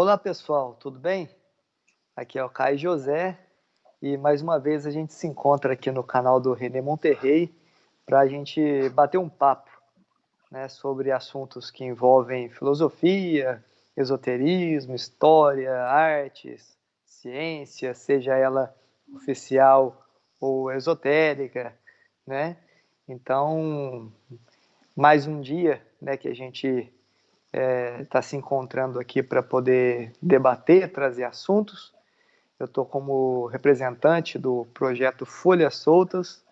Olá pessoal, tudo bem? Aqui é o Caio José e mais uma vez a gente se encontra aqui no canal do René Monterrey para a gente bater um papo, né, sobre assuntos que envolvem filosofia, esoterismo, história, artes, ciência, seja ela oficial ou esotérica, né? Então, mais um dia, né, que a gente está se encontrando aqui para poder debater, trazer assuntos. Eu estou como representante do projeto Folhas Soltas,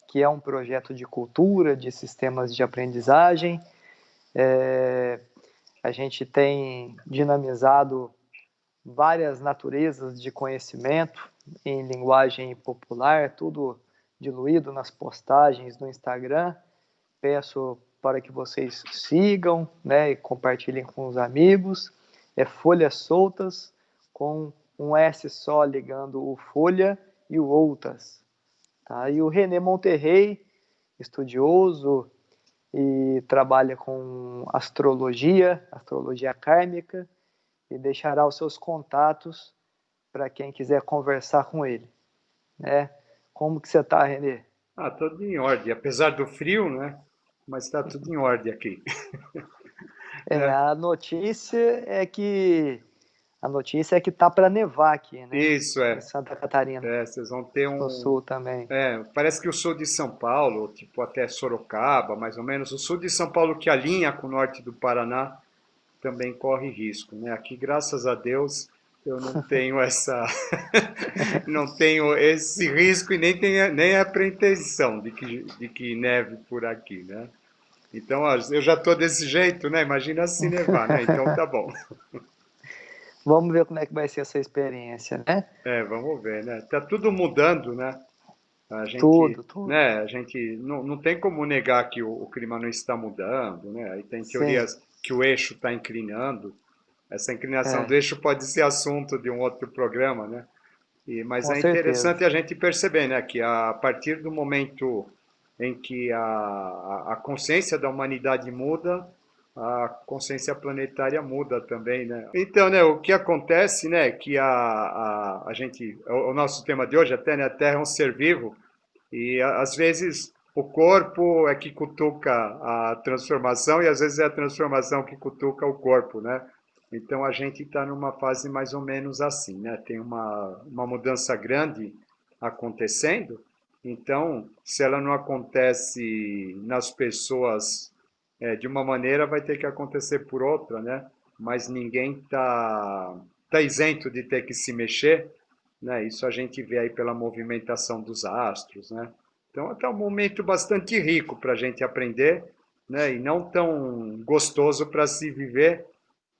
que é um projeto de cultura, de sistemas de aprendizagem. A gente tem dinamizado várias naturezas de conhecimento em linguagem popular, tudo diluído nas postagens no Instagram. Peço para que vocês sigam, né, e compartilhem com os amigos. É Folhas Soltas, com um S só ligando o Folha e o Outras. Tá? E o René Monterrey, estudioso e trabalha com astrologia kármica, e deixará os seus contatos para quem quiser conversar com ele. Né? Como que você está, René? Ah, tudo em ordem, apesar do frio, né? Mas está tudo em ordem aqui, É, né? a notícia é que tá para nevar aqui, né? Isso Em é, Santa Catarina, vocês vão ter no um, sul também. parece que o sul de São Paulo, tipo até Sorocaba, mais ou menos, o sul de São Paulo que alinha com o norte do Paraná, também corre risco, né? Aqui, graças a Deus, eu não tenho essa, não tenho esse risco e nem a pretensão de que neve por aqui, né? Então, ó, eu já estou desse jeito, né? Imagina se nevar, né? Então tá bom. Vamos ver como é que vai ser essa experiência, né? Vamos ver, né? Tá tudo mudando, né? A gente, Tudo, tudo. né? A gente não tem como negar que o clima não está mudando, né? Aí tem Sim, teorias que o eixo está inclinando. Essa inclinação do é, eixo pode ser assunto de um outro programa, né? Mas com é certeza. interessante a gente perceber, né, que a partir do momento em que a consciência da humanidade muda, a consciência planetária muda também, né? Então, né, o que acontece, né, que a gente, o nosso tema de hoje até, né, a Terra é um ser vivo e às vezes o corpo é que cutuca a transformação e às vezes é a transformação que cutuca o corpo, né? Então a gente está numa fase mais ou menos assim, né? Tem uma mudança grande acontecendo. Então, se ela não acontece nas pessoas de uma maneira, vai ter que acontecer por outra, né? Mas ninguém tá isento de ter que se mexer, né? Isso a gente vê aí pela movimentação dos astros, né? Então, é um momento bastante rico para a gente aprender, né? E não tão gostoso para se viver,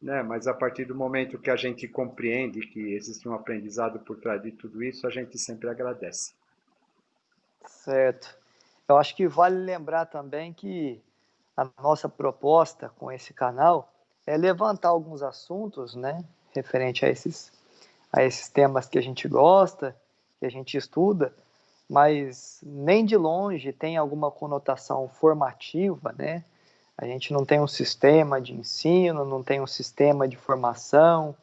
né? Mas a partir do momento que a gente compreende que existe um aprendizado por trás de tudo isso, a gente sempre agradece. Certo. Eu acho que vale lembrar também que a nossa proposta com esse canal é levantar alguns assuntos, né, referente a esses temas que a gente gosta, que a gente estuda, mas nem de longe tem alguma conotação formativa, né? A gente não tem um sistema de ensino, não tem um sistema de formação,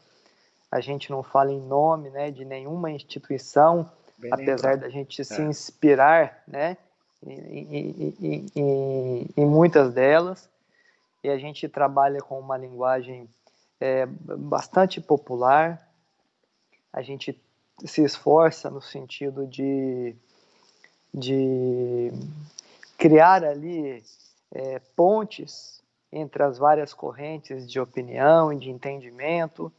a gente não fala em nome, né, de nenhuma instituição, Bem apesar lembrado. da gente se É. inspirar, né, em muitas delas, e a gente trabalha com uma linguagem bastante popular, a gente se esforça no sentido de criar ali pontes entre as várias correntes de opinião e de entendimento,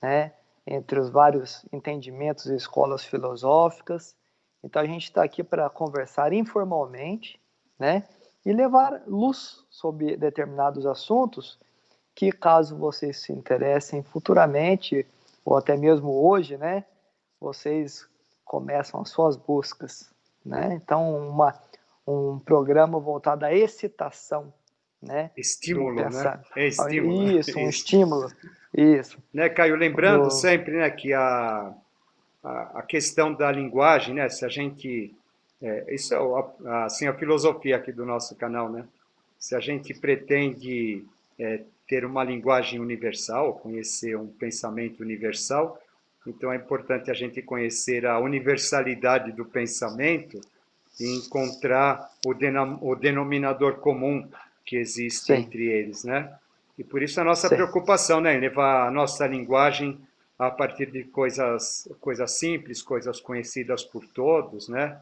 né, entre os vários entendimentos e escolas filosóficas. Então a gente está aqui para conversar informalmente, né, e levar luz sobre determinados assuntos que, caso vocês se interessem futuramente ou até mesmo hoje, né, vocês começam as suas buscas, né? Então um programa voltado à excitação, né, do Estímulo, né? pensar. É estímulo. Isso, um Isso. estímulo. Isso. Né, Caio? Lembrando Do, sempre, né, que a questão da linguagem, né? Se a gente, isso é assim a filosofia aqui do nosso canal, né? Se a gente pretende ter uma linguagem universal, conhecer um pensamento universal. Então é importante a gente conhecer a universalidade do pensamento e encontrar o denominador comum que existe Sim, entre eles, né? E por isso a nossa sim. preocupação, né, em levar a nossa linguagem a partir de coisas simples, coisas conhecidas por todos, né?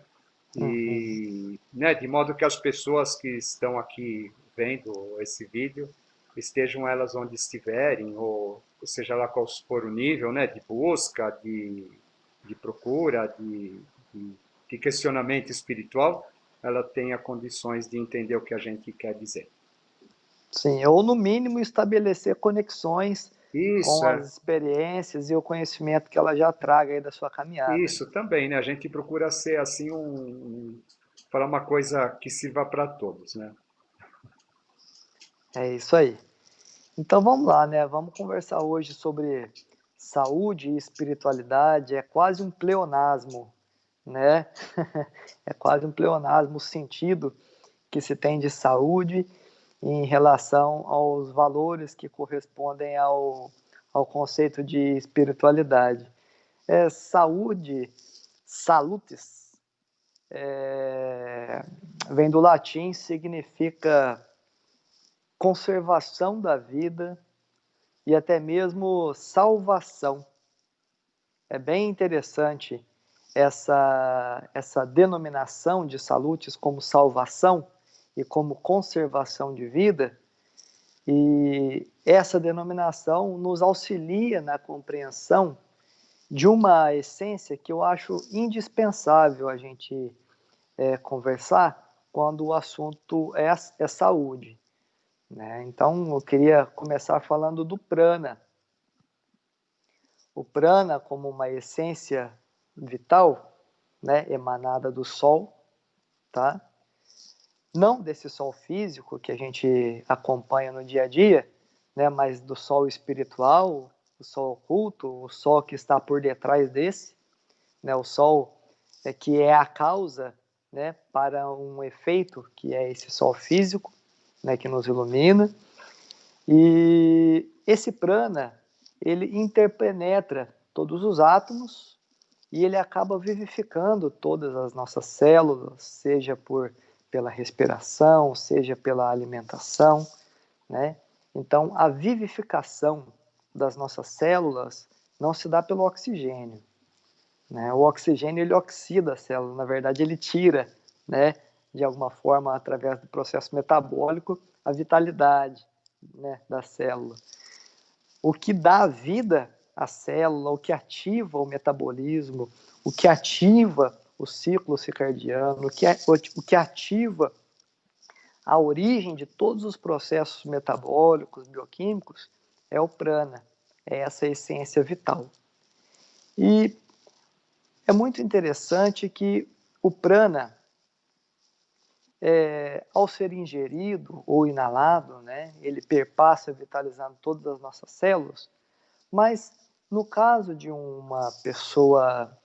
Uhum. E, né, de modo que as pessoas que estão aqui vendo esse vídeo estejam elas onde estiverem, ou seja lá qual for o nível, né, de busca, de procura, de questionamento espiritual, ela tenha condições de entender o que a gente quer dizer. Sim, ou no mínimo estabelecer conexões Isso, com as experiências e o conhecimento que ela já traga aí da sua caminhada, né? isso também, né? A gente procura ser assim falar uma coisa que sirva para todos, né? É isso aí. Então vamos lá, né? Vamos conversar hoje sobre saúde e espiritualidade. É quase um pleonasmo, né? É quase um pleonasmo o sentido que se tem de saúde em relação aos valores que correspondem ao conceito de espiritualidade. Saúde, salutis, vem do latim, significa conservação da vida e até mesmo salvação. É bem interessante essa denominação de salutis como salvação e como conservação de vida, e essa denominação nos auxilia na compreensão de uma essência que eu acho indispensável a gente conversar quando o assunto é saúde, né? Então, eu queria começar falando do prana. O prana, como uma essência vital, né, emanada do sol, tá? Não desse sol físico que a gente acompanha no dia a dia, né, mas do sol espiritual, o sol oculto, o sol que está por detrás desse, né, o sol que é a causa, né, para um efeito que é esse sol físico, né, que nos ilumina. E esse prana, ele interpenetra todos os átomos e ele acaba vivificando todas as nossas células, seja pela respiração, seja pela alimentação, né? Então, a vivificação das nossas células não se dá pelo oxigênio, né? O oxigênio, ele oxida a célula, na verdade, ele tira, né, de alguma forma, através do processo metabólico, a vitalidade, né, da célula. O que dá vida à célula, o que ativa o metabolismo, o que ativa o ciclo circadiano, o que ativa a origem de todos os processos metabólicos, bioquímicos, é o prana, é essa essência vital. E é muito interessante que o prana, ao ser ingerido ou inalado, né, ele perpassa vitalizando todas as nossas células, mas no caso de uma pessoa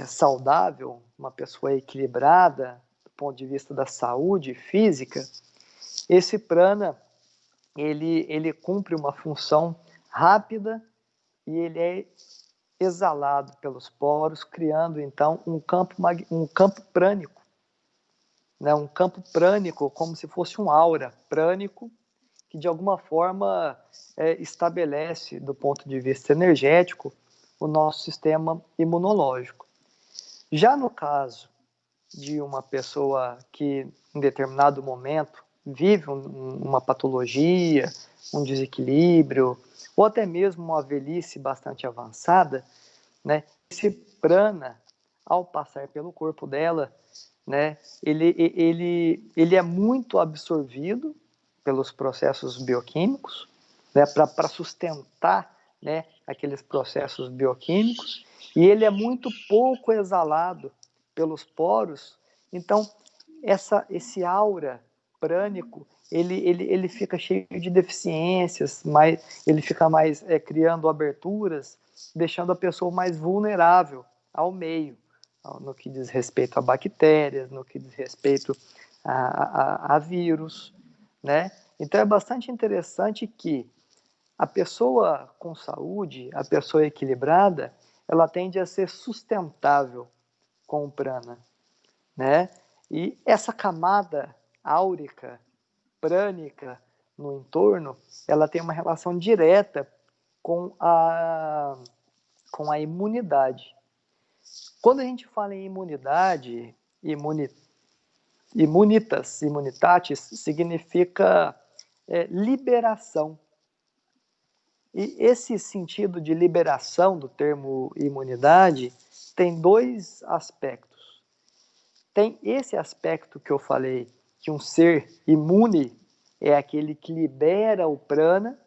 saudável, uma pessoa equilibrada, do ponto de vista da saúde física, esse prana ele cumpre uma função rápida e ele é exalado pelos poros, criando então um campo prânico, né? Um campo prânico como se fosse um aura prânico que de alguma forma estabelece, do ponto de vista energético, o nosso sistema imunológico. Já no caso de uma pessoa que, em determinado momento, vive uma patologia, um desequilíbrio, ou até mesmo uma velhice bastante avançada, né? Esse prana, ao passar pelo corpo dela, né, ele é muito absorvido pelos processos bioquímicos, né, para sustentar, né, aqueles processos bioquímicos, e ele é muito pouco exalado pelos poros. Então, esse aura prânico, ele fica cheio de deficiências, ele fica mais criando aberturas, deixando a pessoa mais vulnerável ao meio, no que diz respeito a bactérias, no que diz respeito a vírus, né? Então é bastante interessante que a pessoa com saúde, a pessoa equilibrada, ela tende a ser sustentável com o prana, né? E essa camada áurica, prânica no entorno, ela tem uma relação direta com a imunidade. Quando a gente fala em imunidade, imunitatis, significa liberação. E esse sentido de liberação do termo imunidade tem dois aspectos. Tem esse aspecto que eu falei, que um ser imune é aquele que libera o prana,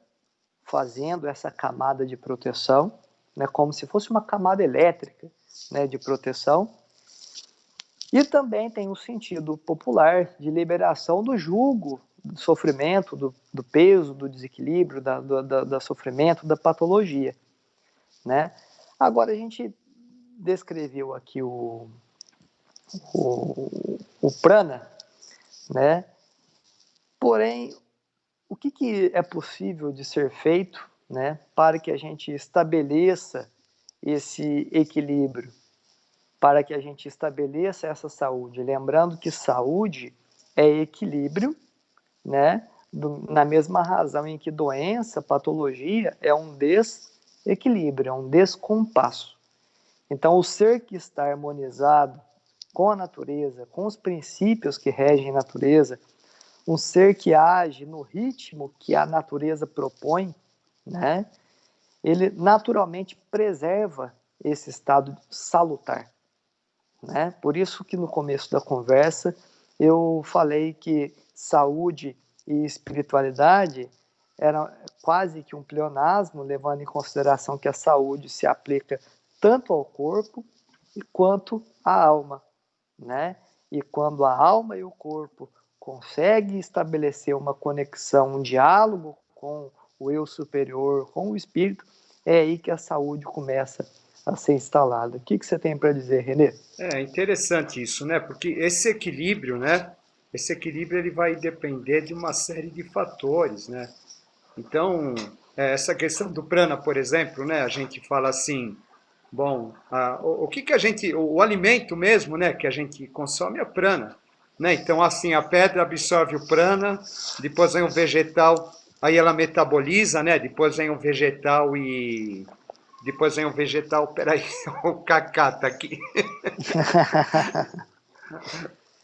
fazendo essa camada de proteção, né, como se fosse uma camada elétrica, né, de proteção. E também tem o sentido popular de liberação do jugo, do sofrimento, do peso, do desequilíbrio, da sofrimento, da patologia, né? Agora, a gente descreveu aqui o prana, né? Porém, o que é possível de ser feito, né, para que a gente estabeleça esse equilíbrio, para que a gente estabeleça essa saúde? Lembrando que saúde é equilíbrio, né? Na mesma razão em que doença, patologia é um desequilíbrio, é um descompasso. Então, o ser que está harmonizado com a natureza, com os princípios que regem a natureza, um ser que age no ritmo que a natureza propõe, né? Ele naturalmente preserva esse estado salutar, né? Por isso que no começo da conversa eu falei que saúde e espiritualidade era quase que um pleonasmo, levando em consideração que a saúde se aplica tanto ao corpo quanto à alma, né? E quando a alma e o corpo conseguem estabelecer uma conexão, um diálogo com o eu superior, com o espírito, é aí que a saúde começa a ser instalada. O que você tem para dizer, Renê? É interessante isso, né? Porque esse equilíbrio, né? Esse equilíbrio ele vai depender de uma série de fatores, né? Então, essa questão do prana, por exemplo, né? A gente fala assim, bom, o que que a gente, o alimento mesmo, né? Que a gente consome é prana, né? Então, assim, a pedra absorve o prana, depois vem o vegetal, aí ela metaboliza, né? Depois vem o vegetal, peraí, o cacá tá aqui.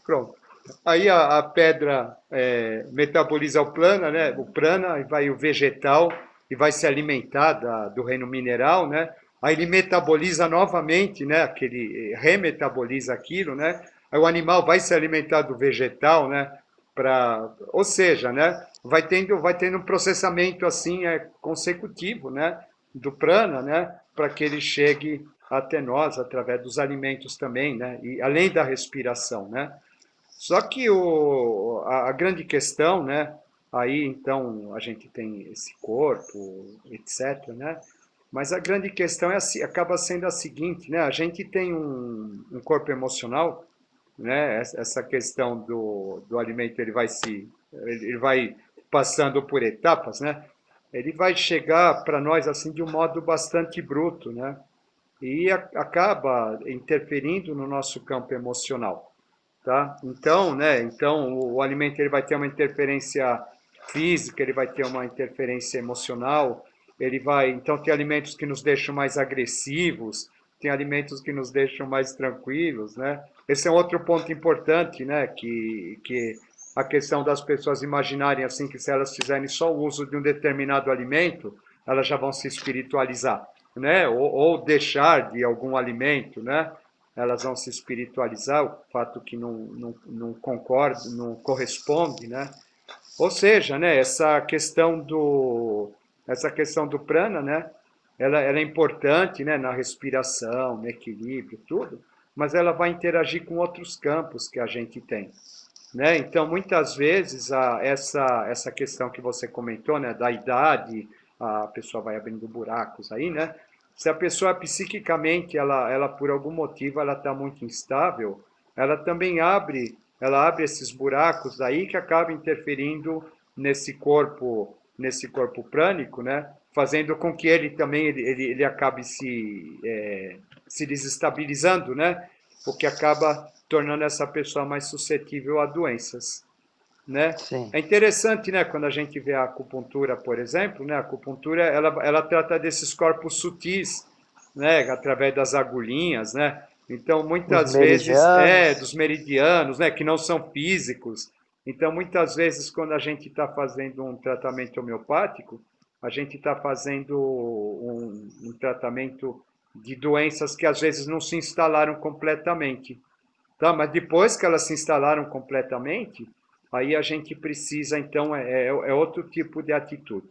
Pronto. Aí a pedra metaboliza o prana, né? O prana, e vai o vegetal e vai se alimentar do reino mineral, né? Aí ele metaboliza novamente, né? Aquele remetaboliza aquilo, né? Aí o animal vai se alimentar do vegetal, né? Ou seja, né? Vai tendo um processamento assim consecutivo, né? Do prana, né? Para que ele chegue até nós através dos alimentos também, né? E além da respiração, né? Só que a grande questão, né? Aí então a gente tem esse corpo, etc, né? Mas a grande questão acaba sendo a seguinte, né? A gente tem um corpo emocional, né? Essa questão do alimento ele vai passando por etapas, né? Ele vai chegar para nós assim de um modo bastante bruto, né? E acaba interferindo no nosso campo emocional. Tá? Então, né, então o alimento ele vai ter uma interferência física, ele vai ter uma interferência emocional, ele vai, então tem alimentos que nos deixam mais agressivos, tem alimentos que nos deixam mais tranquilos, né? Esse é um outro ponto importante, né, que a questão das pessoas imaginarem assim que se elas fizerem só o uso de um determinado alimento, elas já vão se espiritualizar, né? Ou deixar de algum alimento, né? Elas vão se espiritualizar, o fato que não concorda, não corresponde, né? Ou seja, né, essa questão do prana, né, ela é importante, né, na respiração, no equilíbrio, tudo, mas ela vai interagir com outros campos que a gente tem, né? Então, muitas vezes, essa questão que você comentou, né, da idade, a pessoa vai abrindo buracos aí, né? Se a pessoa psiquicamente, ela por algum motivo, ela está muito instável, ela também ela abre esses buracos aí que acaba interferindo nesse corpo prânico, né? Fazendo com que ele também ele acabe se desestabilizando, né? O que acaba tornando essa pessoa mais suscetível a doenças, né? Sim. É interessante, né, quando a gente vê a acupuntura, por exemplo, né, a acupuntura ela trata desses corpos sutis, né, através das agulhinhas, né? Então, Os muitas vezes meridianos. dos meridianos, né, que não são físicos. Então, muitas vezes quando a gente está fazendo um tratamento homeopático, a gente está fazendo um tratamento de doenças que às vezes não se instalaram completamente. Tá? Mas depois que elas se instalaram completamente, aí a gente precisa, então, é outro tipo de atitude.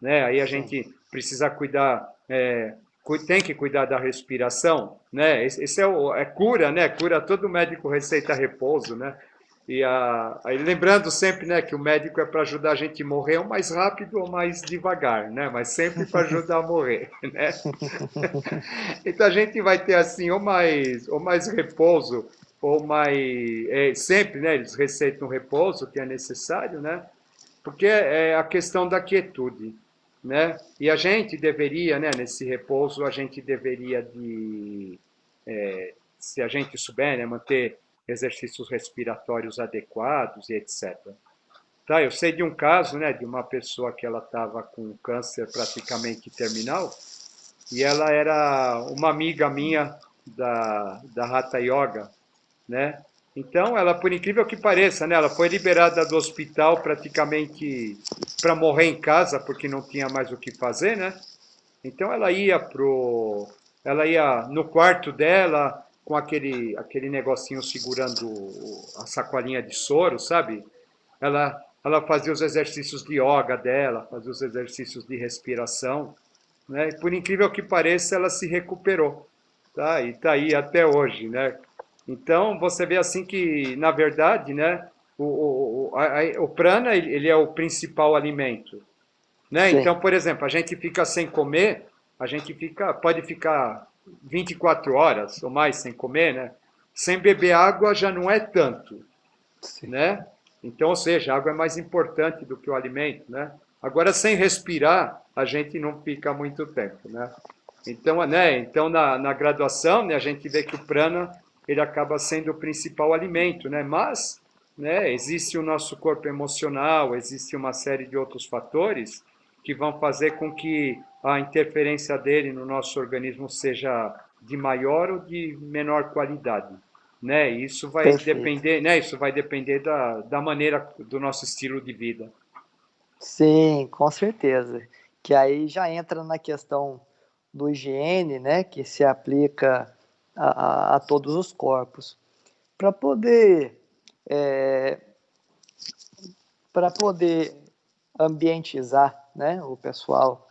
Né? Aí a Sim. gente precisa cuidar, tem que cuidar da respiração, né? Esse é cura, né? Cura, todo médico receita repouso, né? Aí lembrando sempre, né, que o médico é para ajudar a gente a morrer ou mais rápido ou mais devagar, né? Mas sempre para ajudar a morrer, né? Então a gente vai ter assim, ou mais repouso, ou mais. Sempre, né? Eles receitam repouso, que é necessário, né? Porque é a questão da quietude, né? E a gente deveria, né, nesse repouso, a gente deveria se a gente souber, né, manter exercícios respiratórios adequados e etc. Tá, eu sei de um caso, né, de uma pessoa que ela estava com câncer praticamente terminal, e ela era uma amiga minha da Hatha Yoga, né? Então, ela, por incrível que pareça, né, ela foi liberada do hospital praticamente para morrer em casa, porque não tinha mais o que fazer, né? Então, ela ia no quarto dela com aquele negocinho segurando a sacolinha de soro, sabe? Ela fazia os exercícios de yoga dela, fazia os exercícios de respiração, né? E por incrível que pareça, ela se recuperou, tá? E está aí até hoje, né? Então você vê assim que, na verdade, né? O prana ele é o principal alimento, né? Sim. Então, por exemplo, a gente fica sem comer, pode ficar 24 horas ou mais sem comer, né? Sem beber água já não é tanto, Sim. né? Então, ou seja, a água é mais importante do que o alimento, né? Agora, sem respirar, a gente não fica muito tempo, né? Então, na graduação, né, a gente vê que o prana ele acaba sendo o principal alimento, né? Mas, né, existe o nosso corpo emocional, existe uma série de outros fatores que vão fazer com que a interferência dele no nosso organismo seja de maior ou de menor qualidade, né? Isso vai Perfeito. depender, né? Isso vai depender da maneira do nosso estilo de vida. Sim, com certeza. Que aí já entra na questão do higiene, né, que se aplica a todos os corpos. Para poder, é, para poder ambientizar, né, o pessoal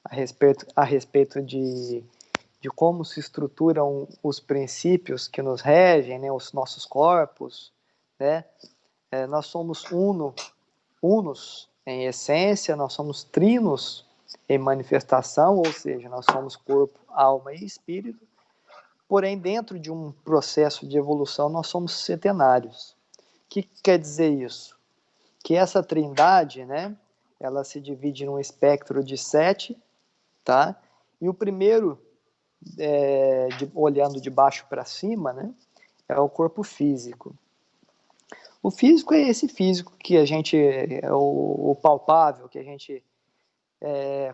a respeito de como se estruturam os princípios que nos regem, né, os nossos corpos, né, nós somos unos em essência, nós somos trinos em manifestação, ou seja, nós somos corpo, alma e espírito, porém, dentro de um processo de evolução, nós somos setenários. O que quer dizer isso? Que essa trindade, né, ela se divide num espectro de 7, tá? E o primeiro, olhando de baixo para cima, né, é o corpo físico. O físico é esse físico que a gente, é o palpável, que a gente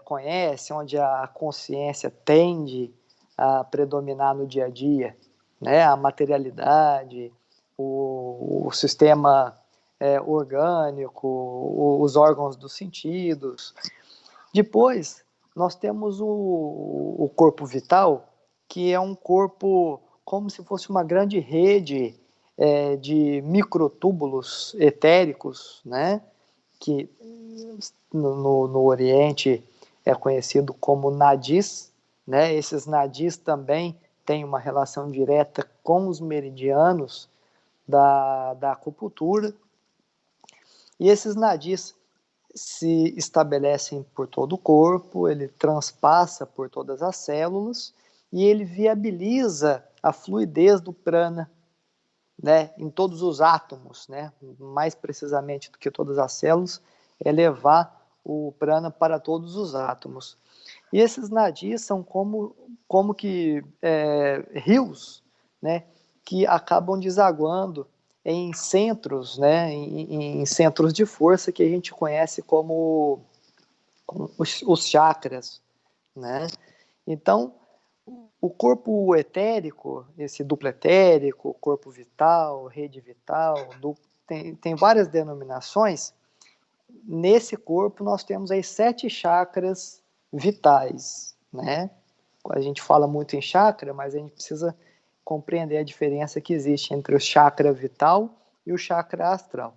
conhece, onde a consciência tende a predominar no dia a dia, né? A materialidade, o sistema orgânico, os órgãos dos sentidos. Depois, nós temos o corpo vital, que é um corpo como se fosse uma grande rede de microtúbulos etéricos, né? Que no Oriente é conhecido como nadis, né? Esses nadis também têm uma relação direta com os meridianos da acupuntura. E esses nadis se estabelecem por todo o corpo, ele transpassa por todas as células e ele viabiliza a fluidez do prana, né, em todos os átomos, né, mais precisamente do que todas as células, é levar o prana para todos os átomos. E esses nadis são como que rios, né, que acabam desaguando em centros, né, em centros de força que a gente conhece como os chakras, né? Então, o corpo etérico, esse duplo etérico, corpo vital, rede vital, tem várias denominações. Nesse corpo nós temos aí 7 chakras vitais, né? A gente fala muito em chakra, mas a gente precisa compreender a diferença que existe entre o chakra vital e o chakra astral.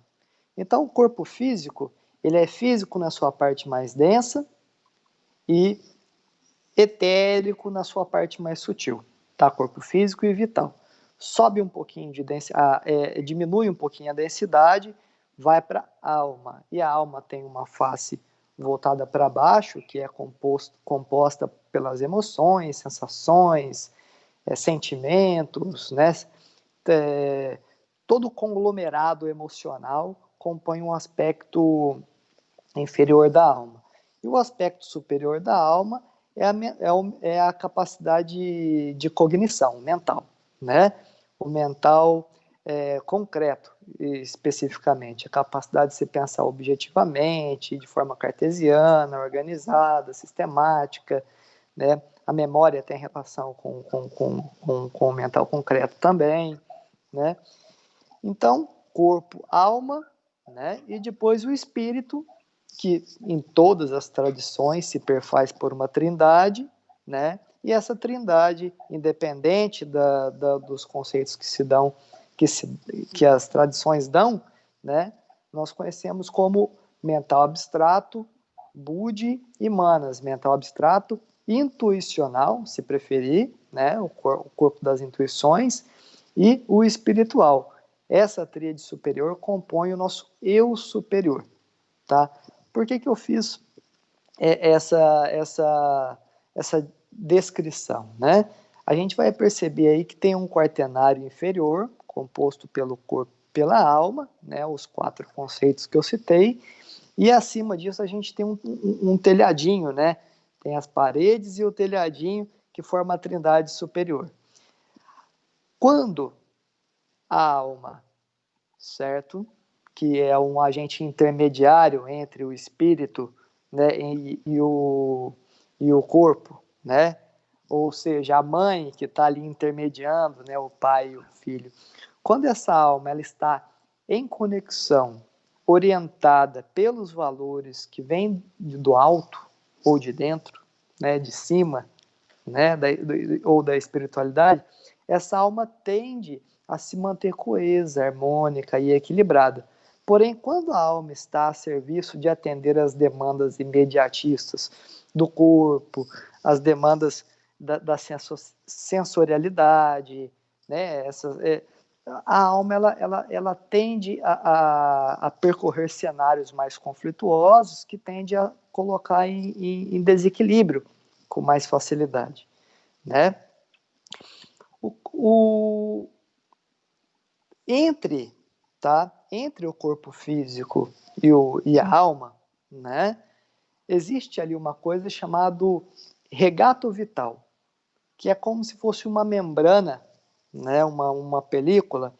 Então, o corpo físico, ele é físico na sua parte mais densa e etérico na sua parte mais sutil, tá? Corpo físico e vital. Sobe um pouquinho de densidade, diminui um pouquinho a densidade, vai para a alma. E a alma tem uma face voltada para baixo, que é composta pelas emoções, sensações, sentimentos, né? Todo o conglomerado emocional compõe um aspecto inferior da alma. E o aspecto superior da alma é a capacidade de cognição mental, né? O mental concreto, especificamente, a capacidade de se pensar objetivamente, de forma cartesiana, organizada, sistemática, né? A memória tem relação com o mental concreto também, né? Então, corpo, alma, né? E depois o espírito, que em todas as tradições se perfaz por uma trindade, né? E essa trindade, independente dos conceitos que se dão, que as tradições dão, né? Nós conhecemos como mental abstrato, Budi e Manas, mental abstrato, intuicional, se preferir, né? O corpo das intuições, e o espiritual. Essa tríade superior compõe o nosso eu superior, tá? Por que eu fiz essa descrição, né? A gente vai perceber aí que tem um quaternário inferior, composto pelo corpo e pela alma, né? Os 4 conceitos que eu citei, e acima disso a gente tem um telhadinho, né? Tem as paredes e o telhadinho que forma a trindade superior. Quando a alma, certo? Que é um agente intermediário entre o espírito, né, e o corpo, né? Ou seja, a mãe que está ali intermediando, né, o pai e o filho. Quando essa alma ela está em conexão, orientada pelos valores que vêm do alto ou de dentro, né, de cima, né, ou da espiritualidade, essa alma tende a se manter coesa, harmônica e equilibrada. Porém, quando a alma está a serviço de atender às demandas imediatistas do corpo, as demandas da sensorialidade, né, a alma ela tende a percorrer cenários mais conflituosos que tende a colocar em desequilíbrio com mais facilidade, né? Entre o corpo físico e a alma, né? Existe ali uma coisa chamada regato vital, que é como se fosse uma membrana, né? Uma película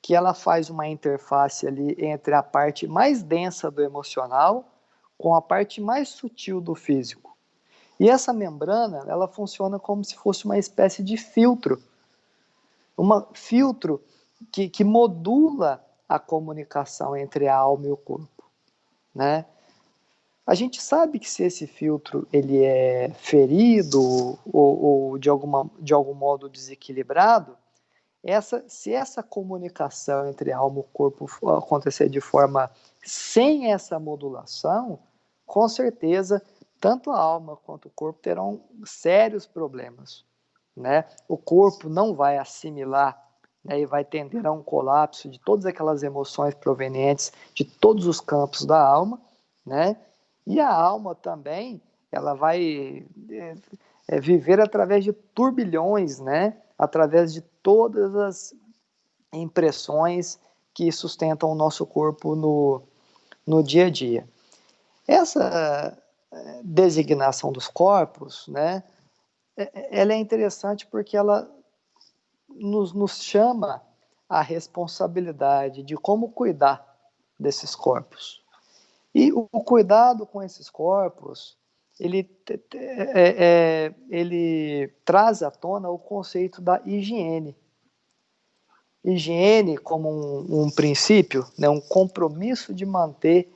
que ela faz uma interface ali entre a parte mais densa do emocional com a parte mais sutil do físico. E essa membrana, ela funciona como se fosse uma espécie de filtro, filtro que modula a comunicação entre a alma e o corpo, né? A gente sabe que se esse filtro ele é ferido ou de algum modo desequilibrado, se essa comunicação entre a alma e o corpo acontecer de forma sem essa modulação, com certeza tanto a alma quanto o corpo terão sérios problemas, né? O corpo não vai assimilar, né, e vai tender a um colapso de todas aquelas emoções provenientes de todos os campos da alma, né? E a alma também, ela vai viver através de turbilhões, né? Através de todas as impressões que sustentam o nosso corpo no dia a dia. Essa designação dos corpos, né, ela é interessante porque ela nos chama a responsabilidade de como cuidar desses corpos. E o cuidado com esses corpos, ele traz à tona o conceito da higiene. Higiene como um princípio, né, um compromisso de manter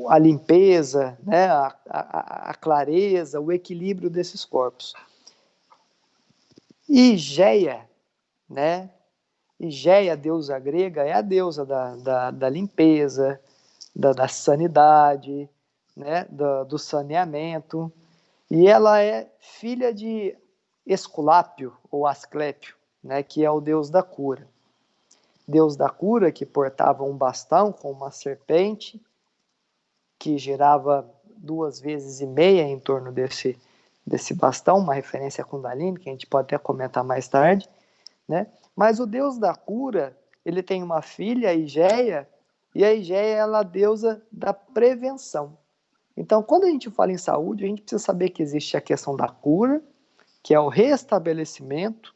a limpeza, né, a clareza, o equilíbrio desses corpos. Higeia, né? Higeia, a deusa grega, é a deusa da limpeza, da sanidade, né? do saneamento. E ela é filha de Esculápio, ou Asclépio, né? Que é o deus da cura. Deus da cura que portava um bastão com uma serpente, que girava 2,5 vezes em torno desse bastão, uma referência a Kundalini, que a gente pode até comentar mais tarde, né? Mas o deus da cura, ele tem uma filha, a Higeia, e a Higeia é a deusa da prevenção. Então, quando a gente fala em saúde, a gente precisa saber que existe a questão da cura, que é o restabelecimento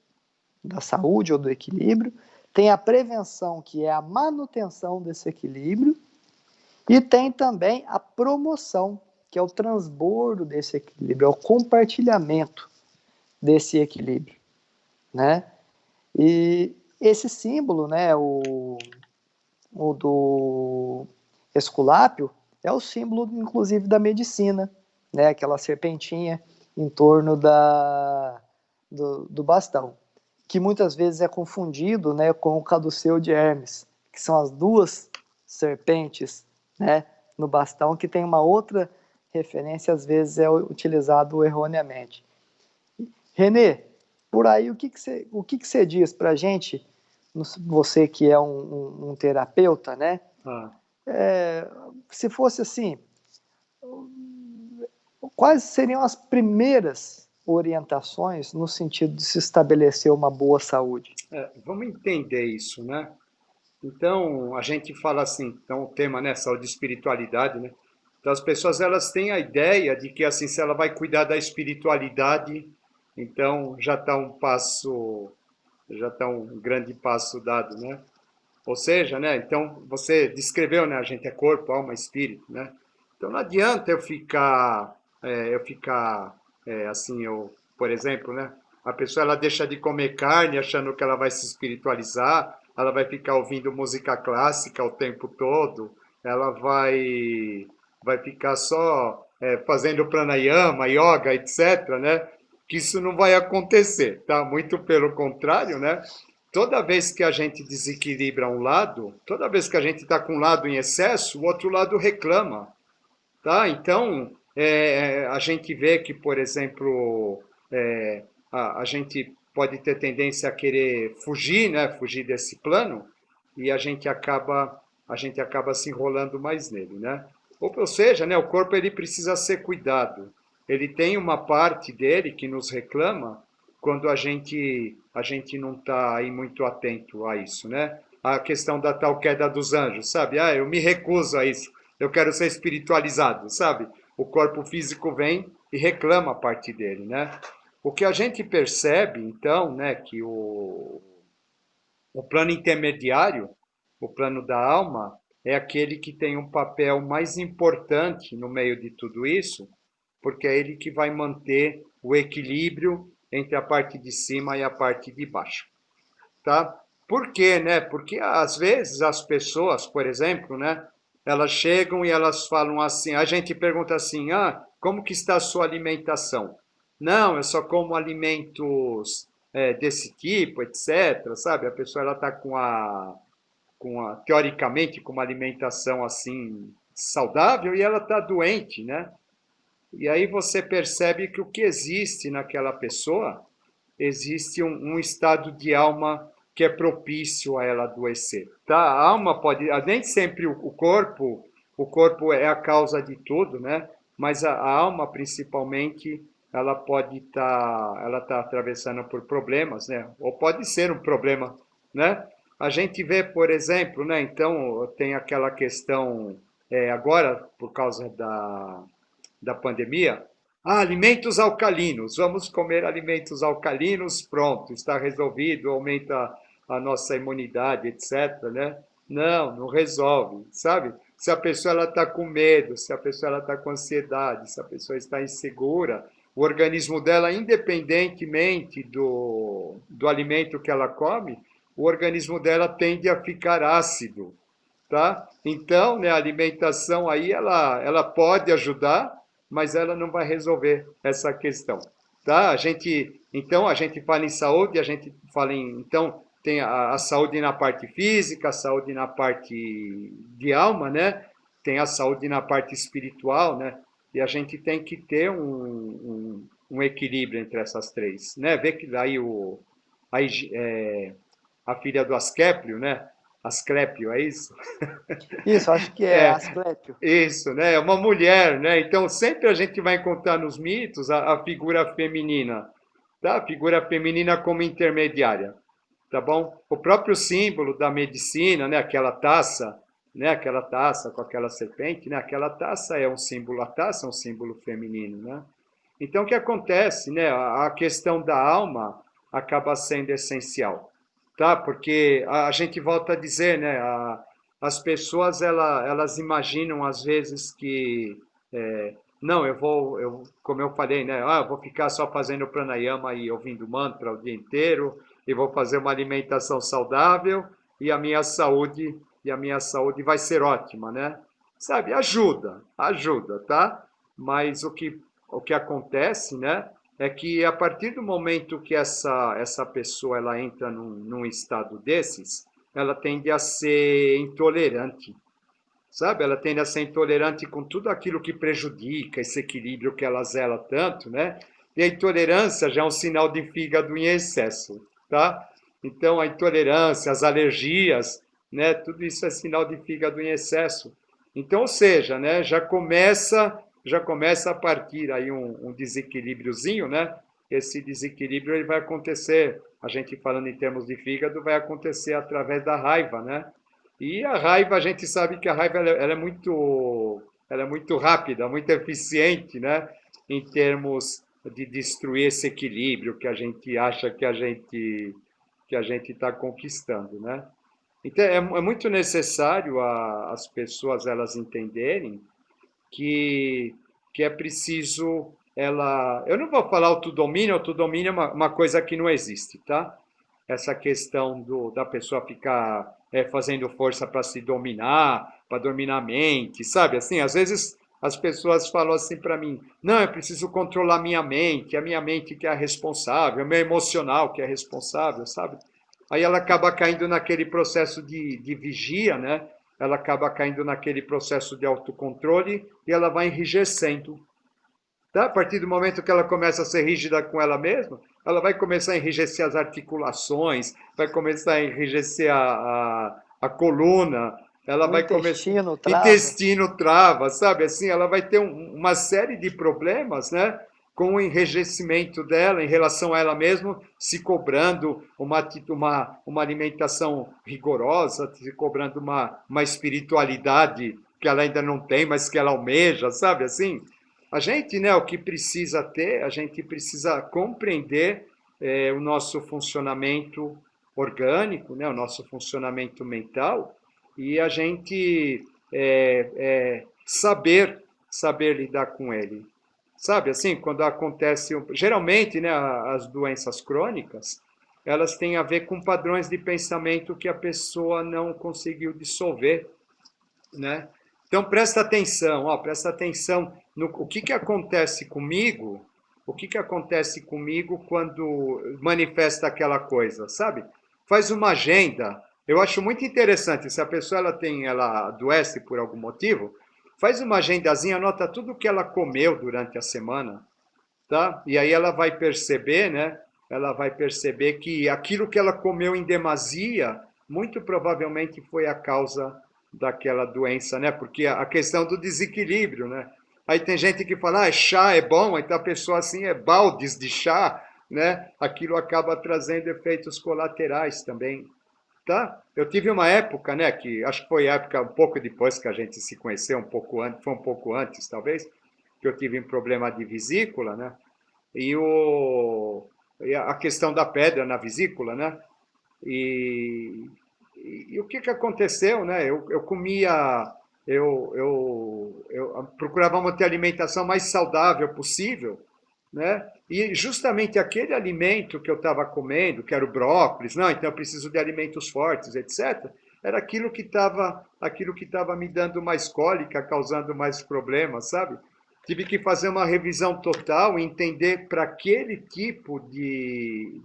da saúde ou do equilíbrio, tem a prevenção, que é a manutenção desse equilíbrio, e tem também a promoção, que é o transbordo desse equilíbrio, é o compartilhamento desse equilíbrio, né? E esse símbolo, né, o do Esculápio, é o símbolo, inclusive, da medicina, né? Aquela serpentinha em torno do bastão, que muitas vezes é confundido, né, com o caduceu de Hermes, que são as duas serpentes, né, no bastão, que tem uma outra referência, às vezes é utilizado erroneamente. Renê, por aí, o que você diz para a gente, você que é um terapeuta, né? Se fosse assim, quais seriam as primeiras orientações no sentido de se estabelecer uma boa saúde? Vamos entender isso, né? Então, a gente fala assim, então o tema, né, saúde e espiritualidade, né? Então, as pessoas, elas têm a ideia de que, assim, se ela vai cuidar da espiritualidade, então já está um grande passo dado, né? Ou seja, né, então, você descreveu, né, a gente é corpo, alma, espírito, né? Então, não adianta assim, por exemplo, né, a pessoa, ela deixa de comer carne achando que ela vai se espiritualizar, ela vai ficar ouvindo música clássica o tempo todo, ela vai ficar só fazendo pranayama, yoga, etc., né? Que isso não vai acontecer, tá? Muito pelo contrário, né? Toda vez que a gente desequilibra um lado, toda vez que a gente está com um lado em excesso, o outro lado reclama, tá? Então, a gente vê que, por exemplo, a gente pode ter tendência a querer fugir, né? Fugir desse plano, e a gente acaba se enrolando mais nele, né? Ou seja, né? O corpo, ele precisa ser cuidado. Ele tem uma parte dele que nos reclama quando a gente não está aí muito atento a isso, né? A questão da tal queda dos anjos, sabe? Ah, eu me recuso a isso. Eu quero ser espiritualizado, sabe? O corpo físico vem e reclama a parte dele, né? O que a gente percebe, então, né, que o plano intermediário, o plano da alma, é aquele que tem um papel mais importante no meio de tudo isso, porque é ele que vai manter o equilíbrio entre a parte de cima e a parte de baixo, tá? Por quê, né? Porque às vezes as pessoas, por exemplo, né, elas chegam e elas falam assim, a gente pergunta assim, como que está a sua alimentação? Não, eu só como alimentos desse tipo, etc, sabe? A pessoa, ela está teoricamente, com uma alimentação assim saudável e ela está doente, né? E aí você percebe que o que existe naquela pessoa, existe um estado de alma que é propício a ela adoecer. Tá? A alma pode, nem sempre o corpo é a causa de tudo, né? Mas a alma, principalmente, ela tá atravessando por problemas, né? Ou pode ser um problema, né? a gente vê, por exemplo, né, então tem aquela questão, agora, por causa da pandemia, alimentos alcalinos, vamos comer alimentos alcalinos, pronto, está resolvido, aumenta a nossa imunidade, etc, né? Não, não resolve, sabe? Se a pessoa está com medo, se a pessoa está com ansiedade, se a pessoa está insegura, o organismo dela, independentemente do alimento que ela come, o organismo dela tende a ficar ácido, tá? Então, né, a alimentação aí ela pode ajudar, mas ela não vai resolver essa questão, tá? Então a gente fala em saúde, a gente fala em, então tem a saúde na parte física, a saúde na parte de alma, né? Tem a saúde na parte espiritual, né? E a gente tem que ter um equilíbrio entre essas três, né? Vê que daí a filha do Asclépio, né? Asclépio, é isso? Isso, acho que é É, Asclépio. isso, né? É uma mulher, né? Então sempre a gente vai encontrar nos mitos a figura feminina, tá? A figura feminina como intermediária, tá bom? O próprio símbolo da medicina, né? Aquela taça, né? Aquela taça com aquela serpente, né? Aquela taça é um símbolo, a taça é um símbolo feminino, né? Então o que acontece, né? A questão da alma acaba sendo essencial, tá? Porque a gente volta a dizer, né? As pessoas elas imaginam às vezes que não, como eu falei, né? Eu vou ficar só fazendo pranayama e ouvindo mantra o dia inteiro e vou fazer uma alimentação saudável e a minha saúde vai ser ótima, né? Sabe? Ajuda, tá? Mas o que acontece, né? É que a partir do momento que essa pessoa ela entra num estado desses, ela tende a ser intolerante, sabe? Ela tende a ser intolerante com tudo aquilo que prejudica esse equilíbrio que ela zela tanto, né? E a intolerância já é um sinal de fígado em excesso, tá? Então, a intolerância, as alergias, né? Tudo isso é sinal de fígado em excesso. Então, ou seja, né? Já começa a partir aí um desequilíbriozinho, né? Esse desequilíbrio ele vai acontecer, a gente falando em termos de fígado, vai acontecer através da raiva, né? E a raiva, a gente sabe que a raiva ela é muito rápida, muito eficiente, né? Em termos de destruir esse equilíbrio que a gente acha que a gente está conquistando, né? Então é muito necessário as pessoas elas entenderem que, que é preciso eu não vou falar autodomínio é uma coisa que não existe, tá? Essa questão da pessoa ficar fazendo força para se dominar, para dominar a mente, sabe? Assim, às vezes as pessoas falam assim para mim: não, eu preciso controlar minha mente, é a minha mente que é a responsável, é o meu emocional que é responsável, sabe? Aí ela acaba caindo naquele processo de vigia, né? Ela acaba caindo naquele processo de autocontrole e ela vai enrijecendo. Tá? A partir do momento que ela começa a ser rígida com ela mesma, ela vai começar a enrijecer as articulações, vai começar a enrijecer a coluna, ela O vai começar. intestino trava. Intestino trava, sabe? Assim, ela vai ter uma série de problemas, né? Com o enrijecimento dela em relação a ela mesma, se cobrando uma alimentação rigorosa, se cobrando uma espiritualidade que ela ainda não tem, mas que ela almeja, sabe assim? A gente, né, o que precisa ter, a gente precisa compreender o nosso funcionamento orgânico, né, o nosso funcionamento mental, e a gente saber lidar com ele. Sabe, assim, quando acontece. Geralmente, né, as doenças crônicas, elas têm a ver com padrões de pensamento que a pessoa não conseguiu dissolver, né? Então presta atenção, ó, presta atenção no o que acontece comigo, o que acontece comigo quando manifesta aquela coisa, sabe? Faz uma agenda. Eu acho muito interessante, se a pessoa ela adoece por algum motivo, faz uma agendazinha, anota tudo o que ela comeu durante a semana, tá? E aí ela vai perceber, né? Ela vai perceber que aquilo que ela comeu em demasia, muito provavelmente foi a causa daquela doença, né? Porque a questão do desequilíbrio, né? Aí tem gente que fala, chá é bom, então a pessoa assim é baldes de chá, né? Aquilo acaba trazendo efeitos colaterais também, tá? Eu tive uma época, né, que acho que foi a época um pouco depois que a gente se conheceu, um pouco antes, foi um pouco antes, talvez, que eu tive um problema de vesícula, né? E, e a questão da pedra na vesícula, né? E, e o que que aconteceu, né? Eu comia, eu procurava manter a alimentação mais saudável possível, né? E justamente aquele alimento que eu estava comendo, que era o brócolis, não, então eu preciso de alimentos fortes, etc. Era aquilo que estava me dando mais cólica, causando mais problemas, sabe? Tive que fazer uma revisão total, entender para aquele tipo de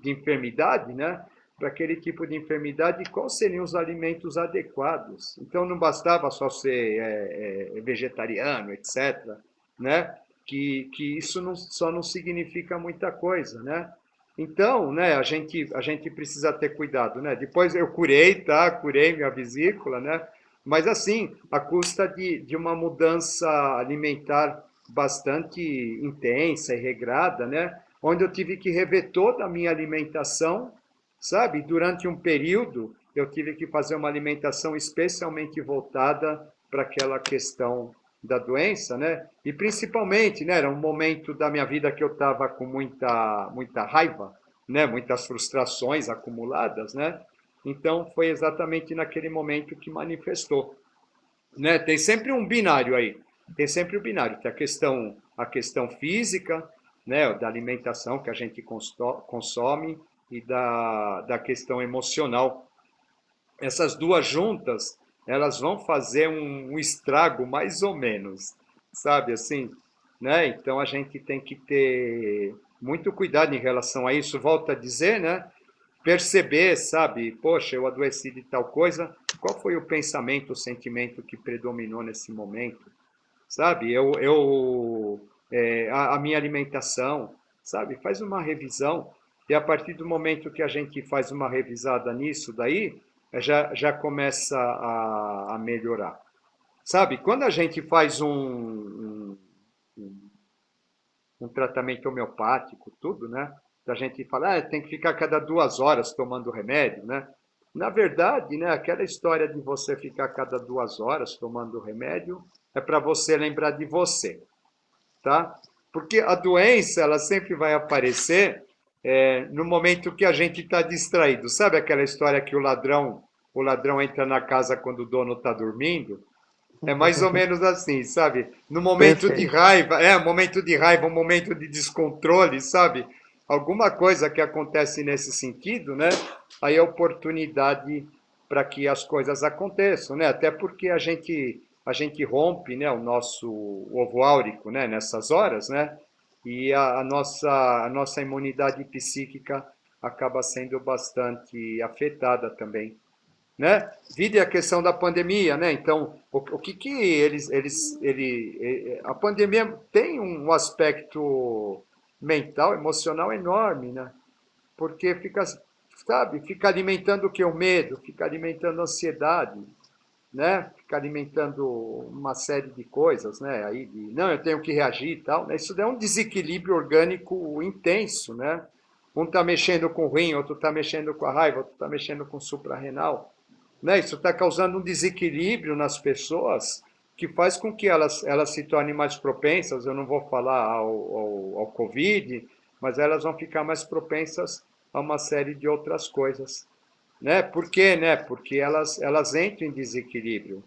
enfermidade, né? Para aquele tipo de enfermidade, quais seriam os alimentos adequados. Então não bastava só ser vegetariano, etc., né? Que isso não, só não significa muita coisa, né? Então, né, a gente precisa ter cuidado, né? Depois eu curei, tá? Curei minha vesícula, né? Mas assim, à custa de uma mudança alimentar bastante intensa e regrada, né? Onde eu tive que rever toda a minha alimentação, sabe? Durante um período, eu tive que fazer uma alimentação especialmente voltada para aquela questão da doença, né? E principalmente, né, era um momento da minha vida que eu estava com muita raiva, né, muitas frustrações acumuladas, né? Então foi exatamente naquele momento que manifestou, né? Tem sempre um binário aí. Tem sempre o binário, tem a questão física, né, da alimentação que a gente consome e da questão emocional. Essas duas juntas, elas vão fazer um estrago mais ou menos, sabe assim, né? Então a gente tem que ter muito cuidado em relação a isso. Volto a dizer, né? Perceber, sabe? Poxa, eu adoeci de tal coisa. Qual foi o pensamento, o sentimento que predominou nesse momento? Sabe? A minha alimentação, sabe? Faz uma revisão. E a partir do momento que a gente faz uma revisada nisso daí, já começa a melhorar. Sabe? Quando a gente faz um tratamento homeopático, tudo, né? A gente fala, tem que ficar cada 2 horas tomando remédio, né? Na verdade, né, aquela história de você ficar cada 2 horas tomando remédio é para você lembrar de você, tá? Porque a doença, ela sempre vai aparecer no momento que a gente está distraído. Sabe aquela história que o ladrão entra na casa quando o dono está dormindo? É mais ou menos assim, sabe? No momento de Perfeito. raiva, um momento de raiva, um momento de descontrole, sabe? Alguma coisa que acontece nesse sentido, né? Aí é oportunidade para que as coisas aconteçam, né? Até porque a gente rompe, né, o nosso ovo áurico, né, nessas horas, né? E a nossa imunidade psíquica acaba sendo bastante afetada também, né? Vide a questão da pandemia, né? Então, o que que a pandemia tem um aspecto mental, emocional enorme, né? Porque fica, sabe, fica alimentando o que? O medo, fica alimentando a ansiedade, né? Fica alimentando uma série de coisas, né? Aí não, eu tenho que reagir e tal, né? Isso é um desequilíbrio orgânico intenso, né? Um está mexendo com o rim, outro está mexendo com a raiva, outro está mexendo com o suprarrenal, né? Isso está causando um desequilíbrio nas pessoas que faz com que elas se tornem mais propensas, eu não vou falar ao Covid, mas elas vão ficar mais propensas a uma série de outras coisas, né? Por quê, né? Porque elas entram em desequilíbrio,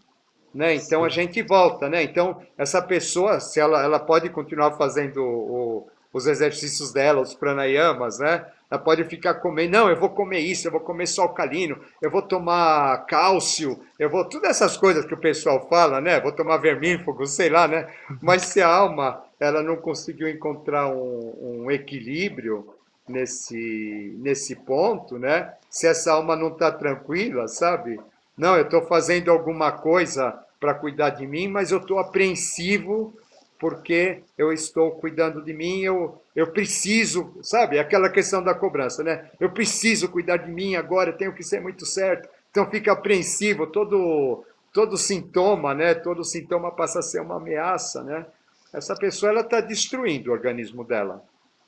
né? Então a Sim. gente volta, né? Então essa pessoa, se ela pode continuar fazendo os exercícios dela, os pranayamas, né? Ela pode ficar comendo, não, eu vou comer isso, eu vou comer só alcalino, eu vou tomar cálcio, eu vou todas essas coisas que o pessoal fala, né? Vou tomar vermífugo, sei lá, né? Mas se a alma ela não conseguiu encontrar um equilíbrio nesse ponto, né? Se essa alma não está tranquila, sabe? Não, eu estou fazendo alguma coisa para cuidar de mim, mas eu estou apreensivo porque eu estou cuidando de mim, eu preciso, sabe? Aquela questão da cobrança, né? Eu preciso cuidar de mim agora, eu tenho que ser muito certo. Então fica apreensivo, todo sintoma, né? Todo sintoma passa a ser uma ameaça, né? Essa pessoa ela está destruindo o organismo dela,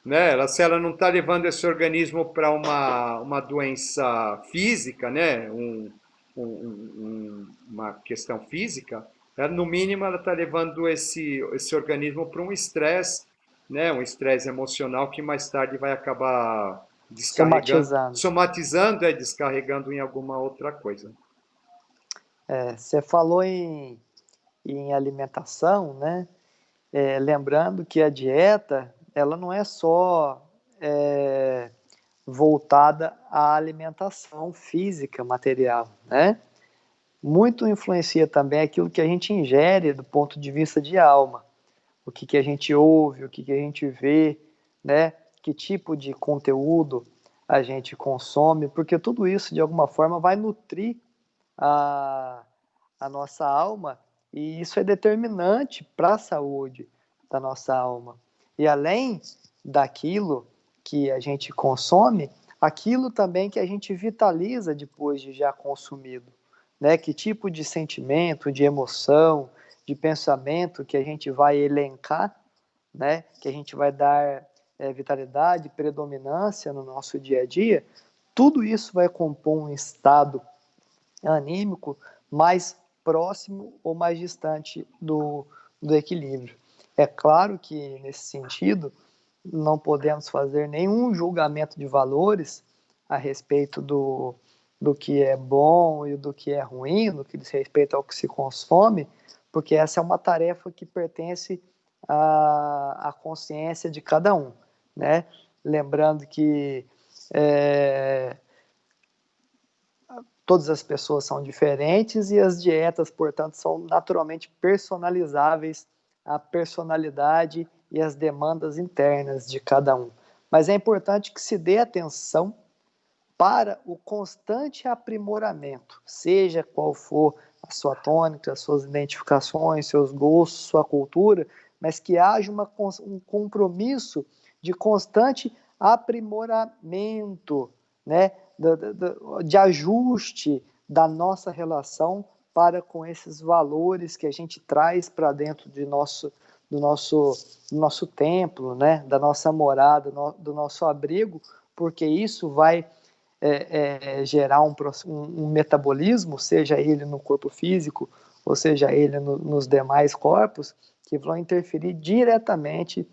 né? Se ela não está levando esse organismo para uma doença física, né? Uma questão física, no mínimo ela está levando esse organismo para um estresse, né? Um estresse emocional que mais tarde vai acabar descarregando, Somatizando. somatizando, descarregando em alguma outra coisa. Você falou em alimentação, né? Lembrando que a dieta, ela não é só voltada à alimentação física, material, né? Muito influencia também aquilo que a gente ingere do ponto de vista de alma. O que a gente ouve, o que a gente vê, né? Que tipo de conteúdo a gente consome, porque tudo isso, de alguma forma, vai nutrir a, a nossa alma e isso é determinante para a saúde da nossa alma. E além daquilo que a gente consome, aquilo também que a gente vitaliza depois de já consumido, né? Que tipo de sentimento, de emoção, de pensamento que a gente vai elencar, né? Que a gente vai dar vitalidade, predominância no nosso dia a dia, tudo isso vai compor um estado anímico mais próximo ou mais distante do equilíbrio. É claro que, nesse sentido, não podemos fazer nenhum julgamento de valores a respeito do que é bom e do que é ruim, no que diz respeito ao que se consome, porque essa é uma tarefa que pertence à consciência de cada um, né? Lembrando que todas as pessoas são diferentes e as dietas, portanto, são naturalmente personalizáveis à personalidade e às demandas internas de cada um. Mas é importante que se dê atenção para o constante aprimoramento, seja qual for a sua tônica, as suas identificações, seus gostos, sua cultura, mas que haja um compromisso de constante aprimoramento, né? De ajuste da nossa relação para com esses valores que a gente traz para dentro do nosso templo, né? Da nossa morada, do nosso abrigo, porque isso vai gerar um metabolismo, seja ele no corpo físico, ou seja ele nos demais corpos, que vão interferir diretamente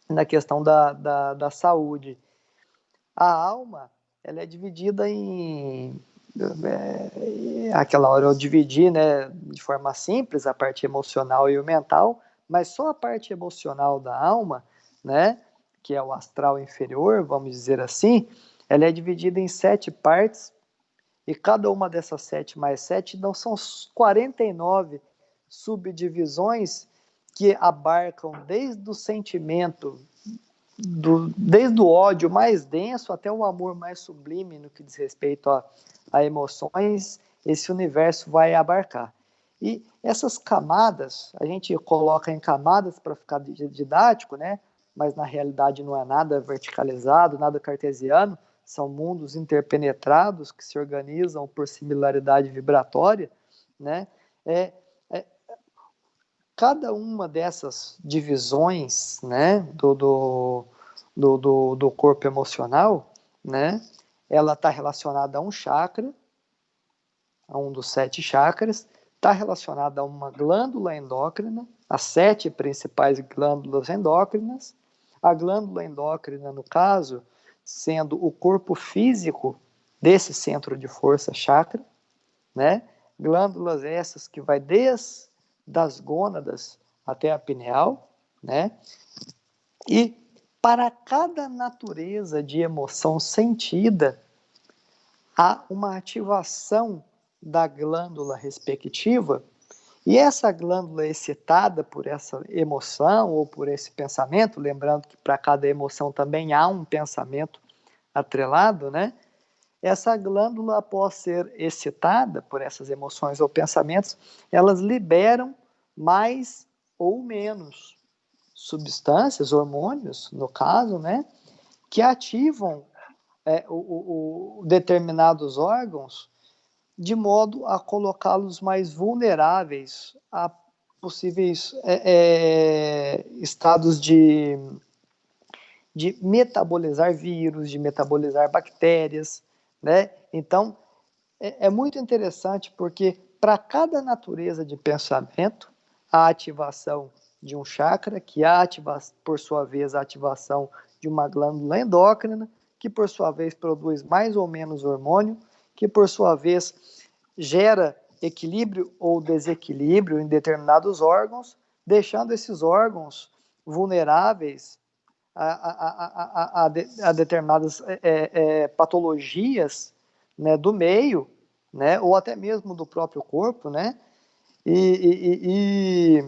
na questão da saúde. A alma, ela é dividida aquela hora eu dividi, né, de forma simples a parte emocional e o mental, mas só a parte emocional da alma, né, que é o astral inferior, vamos dizer assim, ela é dividida em 7 partes, e cada uma dessas 7 mais 7, então são 49 subdivisões que abarcam desde o sentimento, desde o ódio mais denso até o amor mais sublime no que diz respeito a emoções, esse universo vai abarcar. E essas camadas, a gente coloca em camadas para ficar didático, né? Mas na realidade não é nada verticalizado, nada cartesiano, são mundos interpenetrados que se organizam por similaridade vibratória, né? Cada uma dessas divisões, né, do corpo emocional, né, ela está relacionada a um chakra, a um dos 7 chakras, está relacionada a uma glândula endócrina, as 7 principais glândulas endócrinas, a glândula endócrina, no caso, sendo o corpo físico desse centro de força chakra, né, glândulas essas que vai desde das gônadas até a pineal, né? E para cada natureza de emoção sentida, há uma ativação da glândula respectiva, e essa glândula excitada por essa emoção ou por esse pensamento, lembrando que para cada emoção também há um pensamento atrelado, né? Essa glândula, após ser excitada por essas emoções ou pensamentos, elas liberam mais ou menos substâncias, hormônios, no caso, né, que ativam determinados órgãos de modo a colocá-los mais vulneráveis a possíveis estados de metabolizar vírus, de metabolizar bactérias, né? Então, é muito interessante porque para cada natureza de pensamento, a ativação de um chakra, que ativa, por sua vez, a ativação de uma glândula endócrina, que por sua vez produz mais ou menos hormônio, que por sua vez gera equilíbrio ou desequilíbrio em determinados órgãos, deixando esses órgãos vulneráveis a determinadas patologias, né, do meio, né, ou até mesmo do próprio corpo, né, e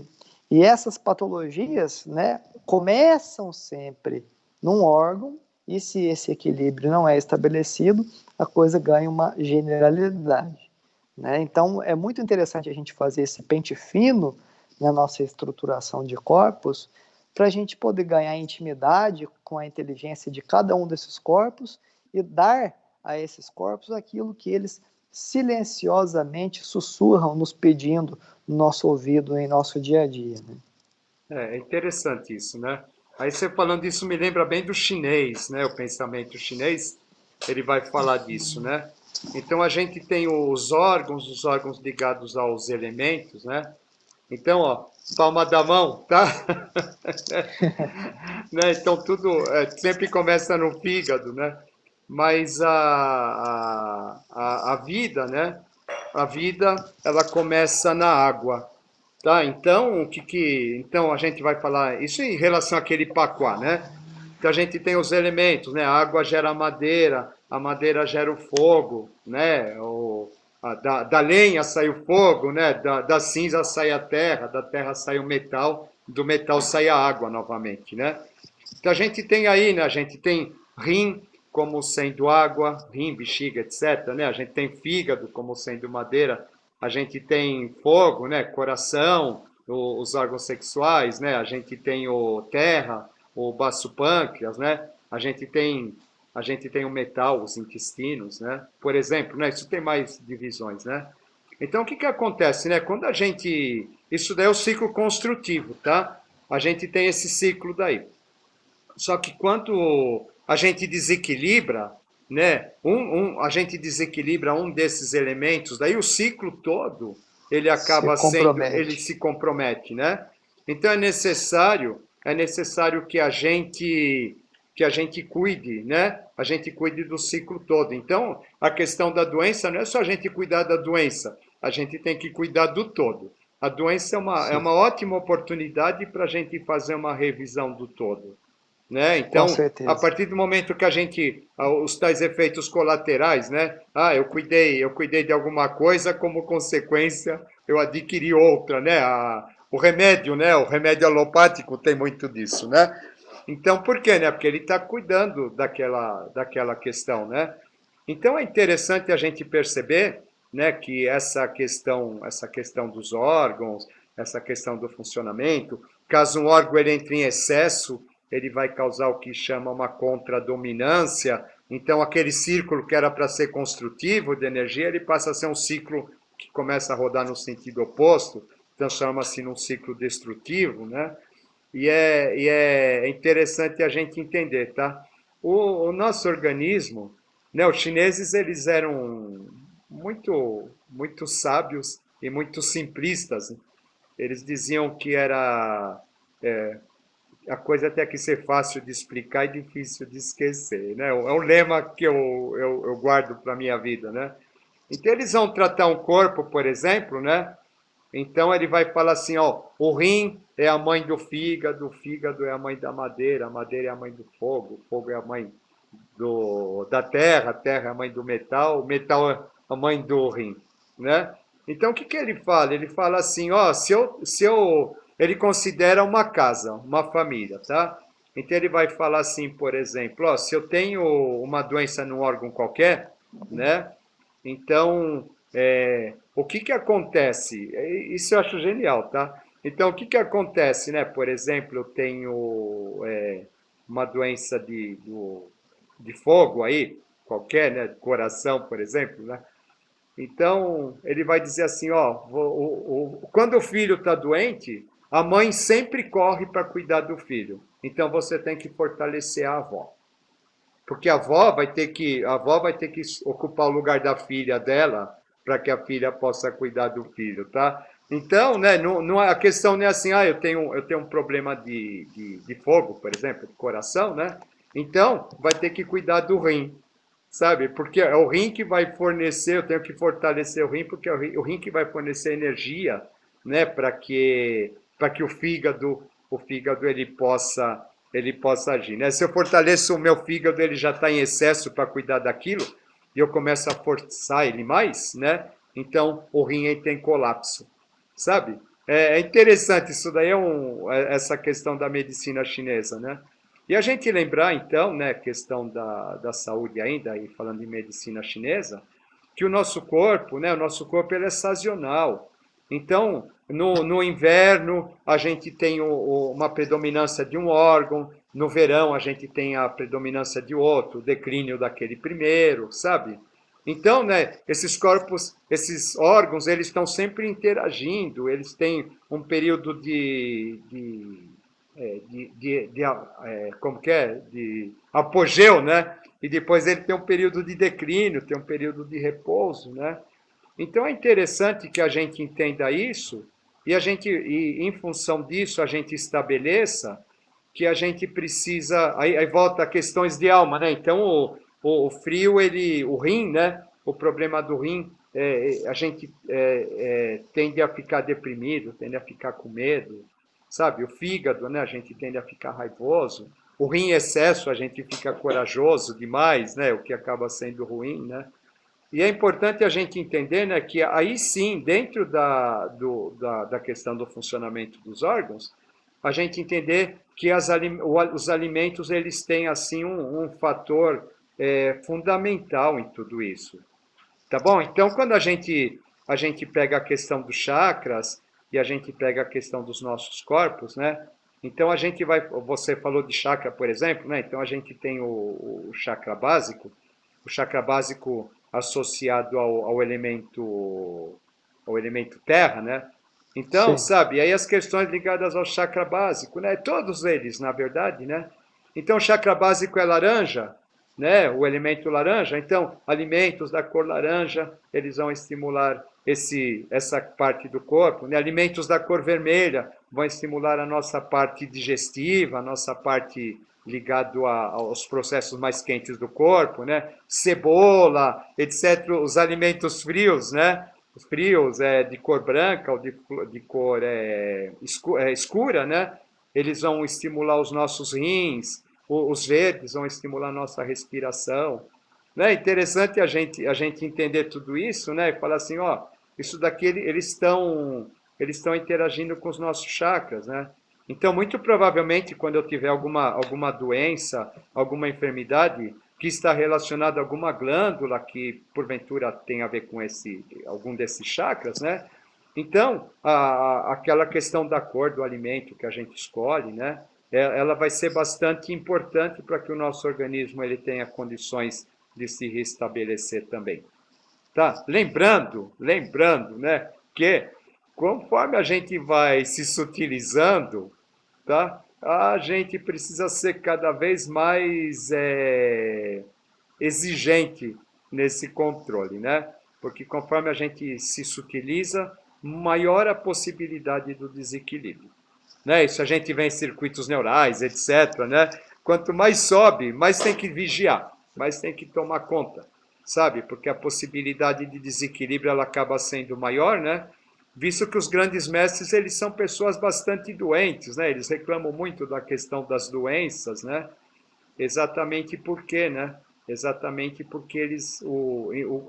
essas patologias, né, começam sempre num órgão, e se esse equilíbrio não é estabelecido, a coisa ganha uma generalidade, né? Então, é muito interessante a gente fazer esse pente fino na nossa estruturação de corpos, para a gente poder ganhar intimidade com a inteligência de cada um desses corpos e dar a esses corpos aquilo que eles silenciosamente sussurram nos pedindo no nosso ouvido, em nosso dia a dia, né? É interessante isso, né? Aí você falando isso me lembra bem do chinês, né? O pensamento chinês, ele vai falar disso, né? Então a gente tem os órgãos ligados aos elementos, né? Então, ó, palma da mão, tá? Né? Então tudo sempre começa no fígado, né? Mas a vida, né? A vida, ela começa na água, tá? Então, então a gente vai falar isso em relação àquele paquá, né? Então a gente tem os elementos, né? A água gera a madeira gera o fogo, né? Da lenha sai o fogo, né? Da cinza sai a terra, da terra sai o metal, do metal sai a água novamente, né? Então a gente tem aí, né? A gente tem rim como sendo água, rim, bexiga, etc., né? A gente tem fígado como sendo madeira, a gente tem fogo, né? Coração, os órgãos sexuais, né? A gente tem o terra, o baço pâncreas, né? A gente tem o metal, os intestinos, né? Por exemplo, né? Isso tem mais divisões, né? Então o que que acontece, né? Quando a gente, isso daí é o ciclo construtivo, tá? A gente tem esse ciclo daí. Só que quando a gente desequilibra, né, a gente desequilibra um desses elementos, daí o ciclo todo ele Se acaba sendo, ele compromete. se compromete, né? Então é necessário que a gente cuide, né? A gente cuide do ciclo todo. Então, a questão da doença não é só a gente cuidar da doença, a gente tem que cuidar do todo. A doença é Sim, uma ótima oportunidade para a gente fazer uma revisão do todo, né? com Então, a certeza. partir do momento que a gente, os tais efeitos colaterais, né? Eu cuidei de alguma coisa, como consequência, eu adquiri outra, né? O remédio, né? O remédio alopático tem muito disso, né? Então, por quê, né? Porque ele está cuidando daquela questão, né? Então é interessante a gente perceber, né, que essa questão dos órgãos, essa questão do funcionamento, caso um órgão ele entre em excesso, ele vai causar o que chama uma contradominância. Então aquele círculo que era para ser construtivo de energia, ele passa a ser um ciclo que começa a rodar no sentido oposto, transforma-se num ciclo destrutivo, né? E é interessante a gente entender, tá? O nosso organismo, né, os chineses eles eram muito sábios e muito simplistas. Eles diziam que era a coisa até que ser fácil de explicar e difícil de esquecer, né? É um lema que eu guardo para a minha vida, né? Então eles vão tratar um corpo, por exemplo, né? Então ele vai falar assim, ó, o rim é a mãe do fígado, o fígado é a mãe da madeira, a madeira é a mãe do fogo, o fogo é a mãe da terra, a terra é a mãe do metal, o metal é a mãe do rim, né? Então o que que ele fala? Ele fala assim, ó, ele considera uma casa, uma família, tá? Então ele vai falar assim, por exemplo, ó, se eu tenho uma doença num órgão qualquer, né? Então, o que que acontece? Isso eu acho genial, tá? Então, o que que acontece, né? Por exemplo, eu tenho uma doença de fogo aí, qualquer, né? Coração, por exemplo, né? Então, ele vai dizer assim, ó, quando o filho está doente, A mãe sempre corre para cuidar do filho. Então você tem que fortalecer a avó. Porque a avó vai ter que ocupar o lugar da filha dela para que a filha possa cuidar do filho, tá? Então, né, a questão não é assim, eu tenho um problema de fogo, por exemplo, de coração, né? Então, vai ter que cuidar do rim, sabe? Porque é o rim que vai fornecer, eu tenho que fortalecer o rim, porque é o rim que vai fornecer energia, né, para que o fígado ele possa agir, né? Se eu fortaleço o meu fígado, ele já está em excesso para cuidar daquilo, e eu começo a forçar ele mais, né? Então o rim entra em colapso, sabe? É interessante isso daí, essa questão da medicina chinesa, né? E a gente lembrar, então, né, questão da saúde ainda, e falando em medicina chinesa, que o nosso corpo, né, ele é sazonal. Então, no inverno, a gente tem uma predominância de um órgão, no verão, a gente tem a predominância de outro, o declínio daquele primeiro, sabe? Então, né, esses corpos, esses órgãos, eles estão sempre interagindo, eles têm um período como que é? De apogeu, né? E depois ele tem um período de declínio, tem um período de repouso, né? Então é interessante que a gente entenda isso e em função disso a gente estabeleça que a gente precisa. Aí volta a questões de alma, né? Então o frio, o rim, né? O problema do rim, a gente tende a ficar deprimido, tende a ficar com medo, sabe? O fígado, né? A gente tende a ficar raivoso. O rim em excesso, a gente fica corajoso demais, né? O que acaba sendo ruim, né? E é importante a gente entender, né, que aí sim, dentro da questão do funcionamento dos órgãos, a gente entender que os alimentos eles têm assim um fator fundamental em tudo isso. Tá bom? Então, quando a gente pega a questão dos chakras e a gente pega a questão dos nossos corpos, né? Então você falou de chakra, por exemplo, né? Então a gente tem o chakra básico, associado ao elemento terra, né? Então, Sim. sabe, aí as questões ligadas ao chakra básico, né? Todos eles, na verdade, né? Então, o chakra básico é laranja, né? O elemento laranja. Então, alimentos da cor laranja, eles vão estimular essa parte do corpo, né? Alimentos da cor vermelha vão estimular a nossa parte digestiva, a nossa parte ligado aos processos mais quentes do corpo, né? Cebola, etc. Os alimentos frios, né? Os frios de cor branca ou de cor escura, né? Eles vão estimular os nossos rins, os verdes vão estimular a nossa respiração. Né? É interessante a gente entender tudo isso, né? E falar assim, ó, isso daqui eles estão interagindo com os nossos chakras, né? Então, muito provavelmente, quando eu tiver alguma doença, alguma enfermidade que está relacionada a alguma glândula que, porventura, tem a ver com algum desses chakras, né? Então, aquela questão da cor do alimento que a gente escolhe, né? Ela vai ser bastante importante para que o nosso organismo ele tenha condições de se restabelecer também. Tá? Lembrando, né, que conforme a gente vai se sutilizando, tá? A gente precisa ser cada vez mais exigente nesse controle, né? Porque conforme a gente se sutiliza, maior a possibilidade do desequilíbrio. Né? Isso a gente vê em circuitos neurais, etc. Né? Quanto mais sobe, mais tem que vigiar, mais tem que tomar conta, sabe? Porque a possibilidade de desequilíbrio ela acaba sendo maior, né? Visto que os grandes mestres eles são pessoas bastante doentes, né? Eles reclamam muito da questão das doenças, né? Exatamente porque, né? Exatamente porque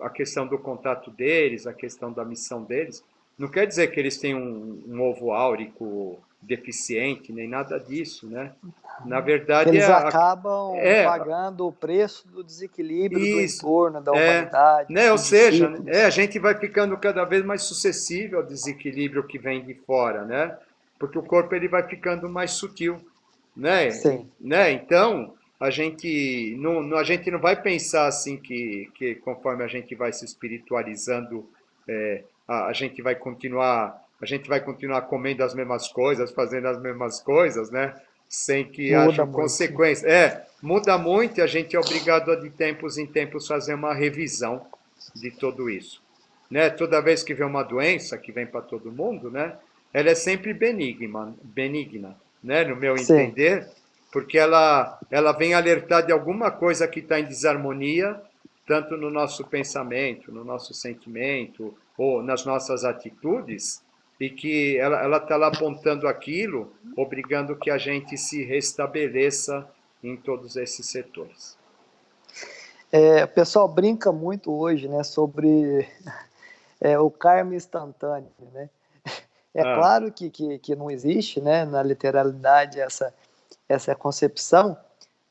a questão do contato deles, a questão da missão deles, não quer dizer que eles têm um ovo áurico deficiente, nem nada disso, né? Na Que verdade, eles acabam é pagando o preço do desequilíbrio do isso, entorno, da humanidade, né? Ou dos seja, a discípulos. gente vai ficando cada vez mais suscetível ao desequilíbrio que vem de fora, né? Porque o corpo ele vai ficando mais sutil, né? Sim. Né? Então, a gente não vai pensar assim que conforme a gente vai se espiritualizando, a gente vai continuar a gente vai continuar comendo as mesmas coisas, fazendo as mesmas coisas, né? Sem que Muda haja muito. consequências. Muda muito e a gente é obrigado a de tempos em tempos fazer uma revisão de tudo isso. Né? Toda vez que vem uma doença que vem para todo mundo, né? Ela é sempre benigna, né? No meu Sim. entender, porque ela vem alertar de alguma coisa que está em desarmonia, tanto no nosso pensamento, no nosso sentimento, ou nas nossas atitudes, e que ela está lá apontando aquilo, obrigando que a gente se restabeleça em todos esses setores. O pessoal brinca muito hoje, né, sobre o karma instantâneo, né? É Ah, claro que não existe, né, na literalidade essa concepção,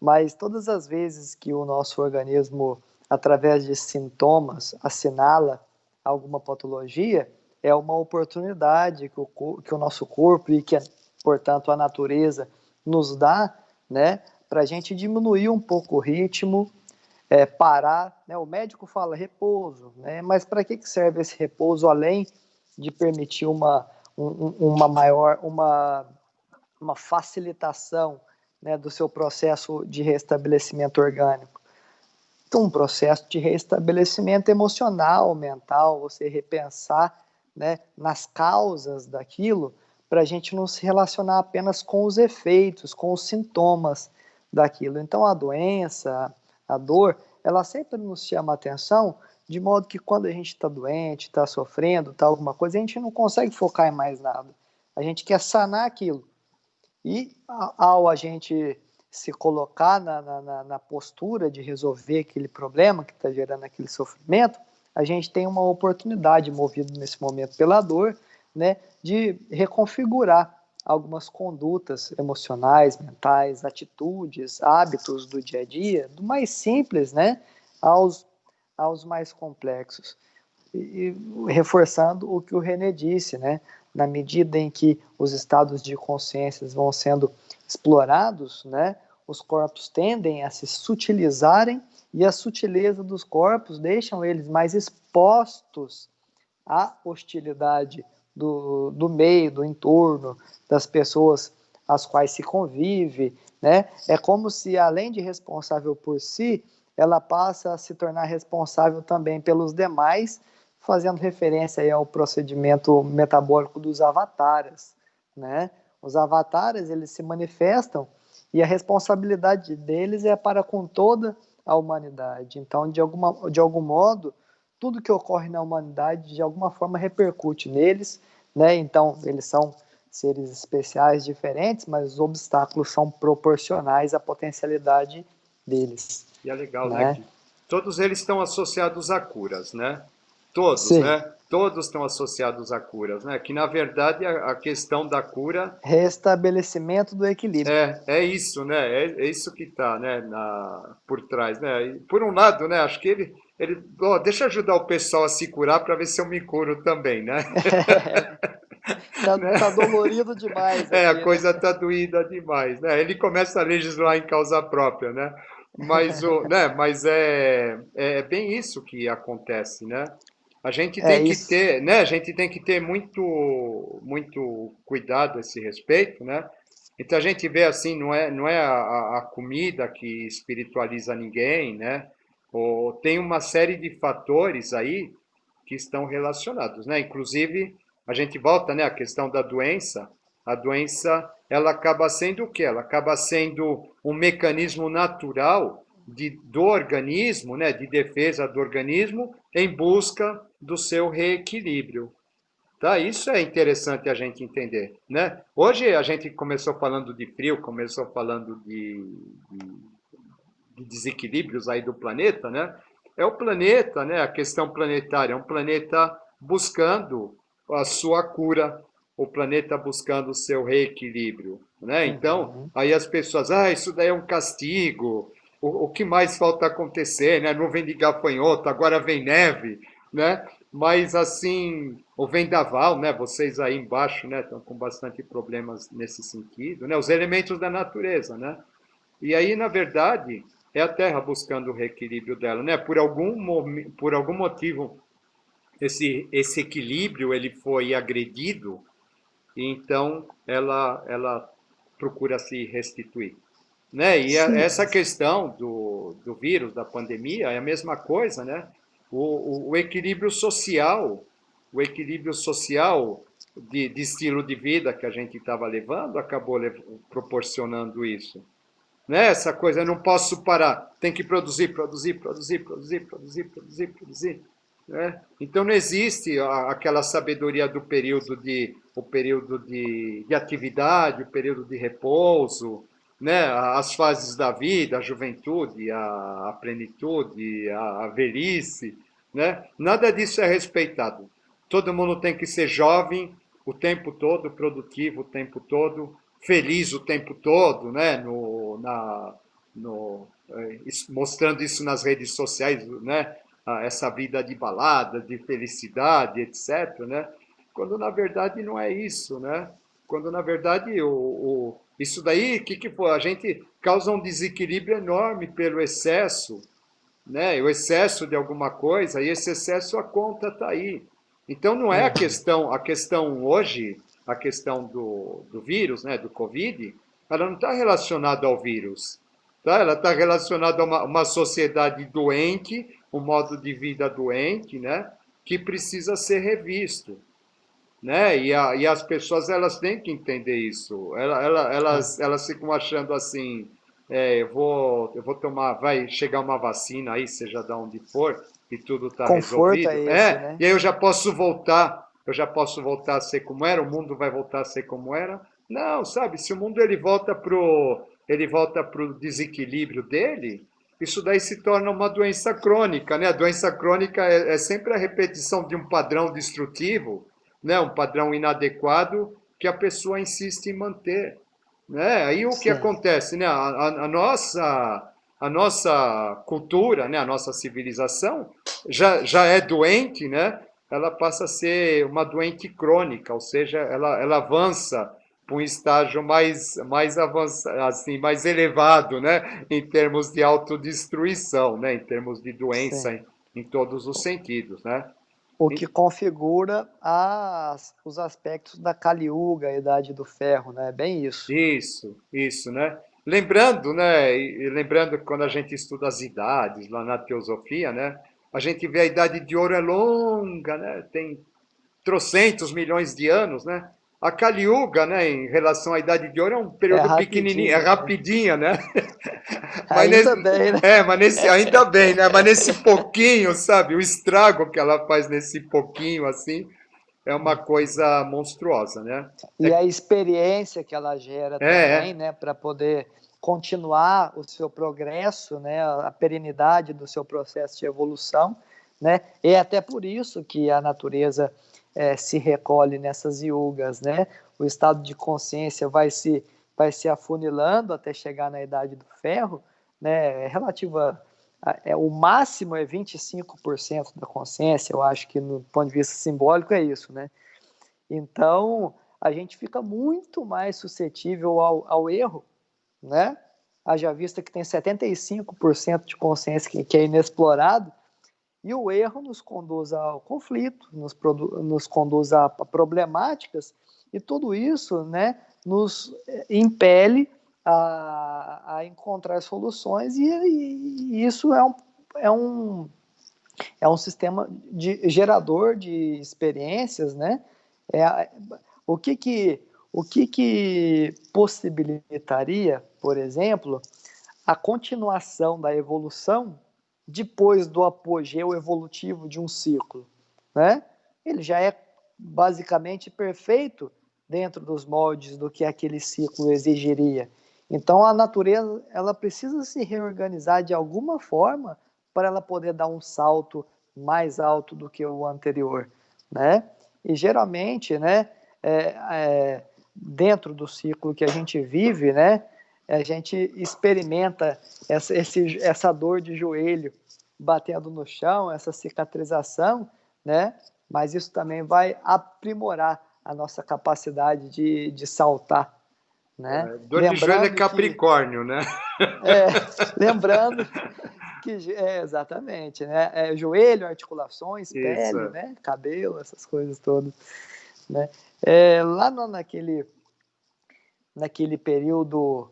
mas todas as vezes que o nosso organismo, através de sintomas, assinala alguma patologia, é uma oportunidade que o nosso corpo e que, portanto, a natureza nos dá, né, para a gente diminuir um pouco o ritmo, parar, né? O médico fala repouso, né? Mas para que serve esse repouso além de permitir uma maior, uma facilitação, né, do seu processo de restabelecimento orgânico? Então, um processo de restabelecimento emocional, mental, você repensar, né, nas causas daquilo, para a gente não se relacionar apenas com os efeitos, com os sintomas daquilo. Então, a doença, a dor, ela sempre nos chama a atenção, de modo que quando a gente está doente, está sofrendo, está alguma coisa, a gente não consegue focar em mais nada. A gente quer sanar aquilo. E ao a gente se colocar na postura de resolver aquele problema que está gerando aquele sofrimento, a gente tem uma oportunidade, movido nesse momento pela dor, né, de reconfigurar algumas condutas emocionais, mentais, atitudes, hábitos do dia a dia, do mais simples, né, aos mais complexos. E reforçando o que o René disse, né? Na medida em que os estados de consciência vão sendo explorados, né? Os corpos tendem a se sutilizarem e a sutileza dos corpos deixam eles mais expostos à hostilidade do meio, do entorno, das pessoas às quais se convive, né? É como se, além de responsável por si, ela passa a se tornar responsável também pelos demais, fazendo referência aí ao procedimento metabólico dos avatares, né? Os avatares, eles se manifestam e a responsabilidade deles é para com toda a humanidade. Então, de algum modo, tudo que ocorre na humanidade, de alguma forma, repercute neles, né? Então, eles são seres especiais, diferentes, mas os obstáculos são proporcionais à potencialidade deles, e é legal, né, né? que todos eles estão associados a curas, né? Todos, Sim, né? Todos estão associados a curas, né? Que na verdade a questão da cura restabelecimento do equilíbrio. é isso, né? É isso que está, né, por trás, né? E, por um lado, né, acho que deixa eu ajudar o pessoal a se curar para ver se eu me curo também, né? Né? Tá dolorido demais A aqui, né? coisa tá doída demais, né? Ele começa a legislar em causa própria, né? Mas é bem isso que acontece, né? A gente É tem que isso. ter, né? A gente tem que ter muito cuidado a esse respeito, né? Então a gente vê assim, não é a comida que espiritualiza ninguém, né? Ou tem uma série de fatores aí que estão relacionados, né? Inclusive, a gente volta, né, à questão da doença. A doença, ela acaba sendo o quê? Ela acaba sendo um mecanismo natural do organismo, né, de defesa do organismo, em busca do seu reequilíbrio. Tá? Isso é interessante a gente entender, né? Hoje a gente começou falando de frio, começou falando de desequilíbrios aí do planeta, né? É o planeta, né? A questão planetária, é um planeta buscando a sua cura, o planeta buscando o seu reequilíbrio, né? Então, Uhum. aí as pessoas, isso daí é um castigo. O que mais falta acontecer, né? Nuvem de gafanhoto, agora vem neve, né? Mas assim, o vendaval, né? Vocês aí embaixo, né? Estão com bastante problemas nesse sentido, né? Os elementos da natureza, né? E aí, na verdade, é a Terra buscando o reequilíbrio dela, né? Por algum motivo esse equilíbrio ele foi agredido, e então ela procura se restituir. Né? E Sim, essa questão do vírus, da pandemia, é a mesma coisa, né? O equilíbrio social, o equilíbrio social de estilo de vida que a gente estava levando acabou proporcionando isso. Né? Essa coisa, eu não posso parar, tem que produzir, produzir, produzir, produzir, produzir, produzir, produzir. Né? Então não existe aquela sabedoria do período o período de atividade, o período de repouso, né? As fases da vida, a juventude, a plenitude, a velhice, né? Nada disso é respeitado. Todo mundo tem que ser jovem o tempo todo, produtivo o tempo todo, feliz o tempo todo, né? Mostrando isso nas redes sociais, né? Essa vida de balada, de felicidade, etc., né? Quando na verdade não é isso, né? Quando na verdade isso daí, que foi? A gente causa um desequilíbrio enorme pelo excesso, né? O excesso de alguma coisa, e esse excesso a conta está aí. Então não é uhum, a questão hoje, a questão do vírus, né, do Covid, ela não está relacionada ao vírus, tá? Ela está relacionada a uma sociedade doente, um modo de vida doente, né, que precisa ser revisto, né? E as pessoas elas têm que entender isso. sim. Elas ficam achando assim, eu vou tomar, vai chegar uma vacina aí, seja de onde for, e tudo está Conforto é resolvido. esse, né? E aí eu já posso voltar a ser como era, o mundo vai voltar a ser como era. Não, sabe, se o mundo ele volta pro desequilíbrio dele, isso daí se torna uma doença crônica, né? A doença crônica é sempre a repetição de um padrão destrutivo, né, um padrão inadequado que a pessoa insiste em manter. Né? Aí o que Sim, acontece? Né? A nossa cultura, né? A nossa civilização já é doente, né? Ela passa a ser uma doente crônica, ou seja, ela avança para um estágio mais avançado, assim, mais elevado, né? Em termos de autodestruição, né? Em termos de doença sim. em todos os sentidos. Né? O que configura os aspectos da Kali Yuga, a Idade do Ferro, né? Bem isso. Isso, né? Lembrando, né? E lembrando que quando a gente estuda as idades lá na teosofia, né? A gente vê a idade de ouro é longa, né? Tem trocentos milhões de anos, né? A Kali Yuga, né, em relação à Idade de Ouro, é um É período pequenininho, é rapidinho, né? rapidinha, né? Mas Ainda bem, né? ainda bem, né? Mas nesse pouquinho, sabe? O estrago que ela faz nesse pouquinho, assim, é uma coisa monstruosa, né? E a experiência que ela gera também, É. né, para poder continuar o seu progresso, né, a perenidade do seu processo de evolução, né? E é até por isso que a natureza se recolhe nessas yugas, né? O estado de consciência vai se afunilando até chegar na idade do ferro, né? Relativa o máximo é 25% da consciência, eu acho que no ponto de vista simbólico é isso, né? Então, a gente fica muito mais suscetível ao erro, né? Haja vista que tem 75% de consciência que é inexplorado, e o erro nos conduz ao conflito, nos conduz a problemáticas, e tudo isso, né, nos impele a encontrar soluções, e isso é um, é um sistema gerador de experiências, né? É, o que que, o que que possibilitaria, por exemplo, a continuação da evolução depois do apogeu evolutivo de um ciclo, né? Ele já é basicamente perfeito dentro dos moldes do que aquele ciclo exigiria. Então a natureza ela precisa se reorganizar de alguma forma para ela poder dar um salto mais alto do que o anterior, né? E geralmente, né, dentro do ciclo que a gente vive, né, a gente experimenta essa dor de joelho batendo no chão, essa cicatrização, né? Mas isso também vai aprimorar a nossa capacidade de saltar, né? Dor de joelho é Lembrando que, Capricórnio, né? é, lembrando Exatamente, né? Joelho, articulações, Isso. pele, né? Cabelo, essas coisas todas, né? Lá naquele período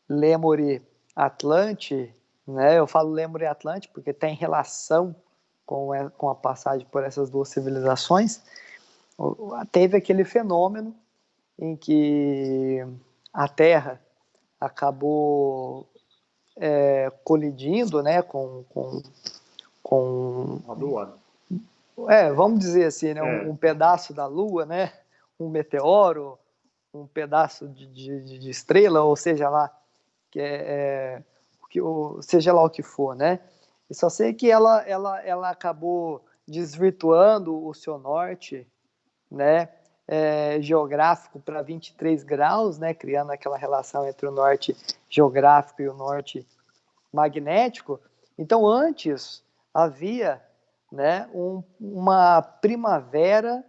Lemuri-Atlante, né? Eu falo Lemuri-Atlante porque tem relação com a passagem por essas duas civilizações. Teve aquele fenômeno em que a Terra acabou colidindo, né, com A Lua. vamos dizer assim, né, um pedaço da Lua, né, um meteoro, um pedaço de estrela, ou seja lá, seja lá o que for, né? Eu só sei que ela acabou desvirtuando o seu norte, né, geográfico para 23 graus, né, criando aquela relação entre o norte geográfico e o norte magnético. Então, antes havia, né, uma primavera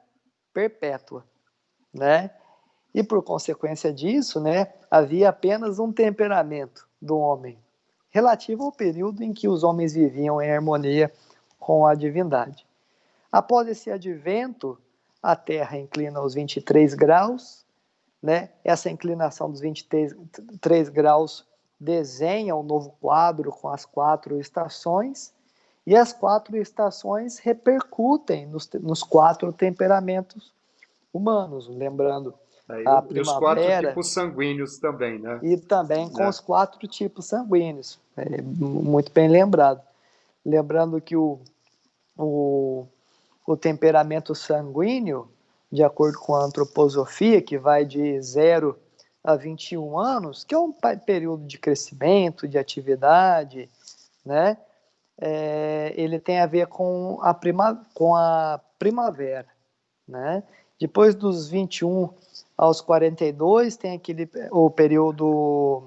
perpétua, né? E por consequência disso, né, havia apenas um temperamento do homem, relativo ao período em que os homens viviam em harmonia com a divindade. Após esse advento, a Terra inclina aos 23 graus, né? Essa inclinação dos 23 graus desenha um novo quadro com as 4 estações, e as 4 estações repercutem nos 4 temperamentos humanos, lembrando a E os 4 primavera tipos sanguíneos também, né? e também com os 4 tipos sanguíneos, muito bem lembrado. Lembrando que o temperamento sanguíneo, de acordo com a antroposofia, que vai de 0 a 21 anos, que é um período de crescimento, de atividade, né? Ele tem a ver com a primavera, né? Depois dos 21 aos 42 tem o período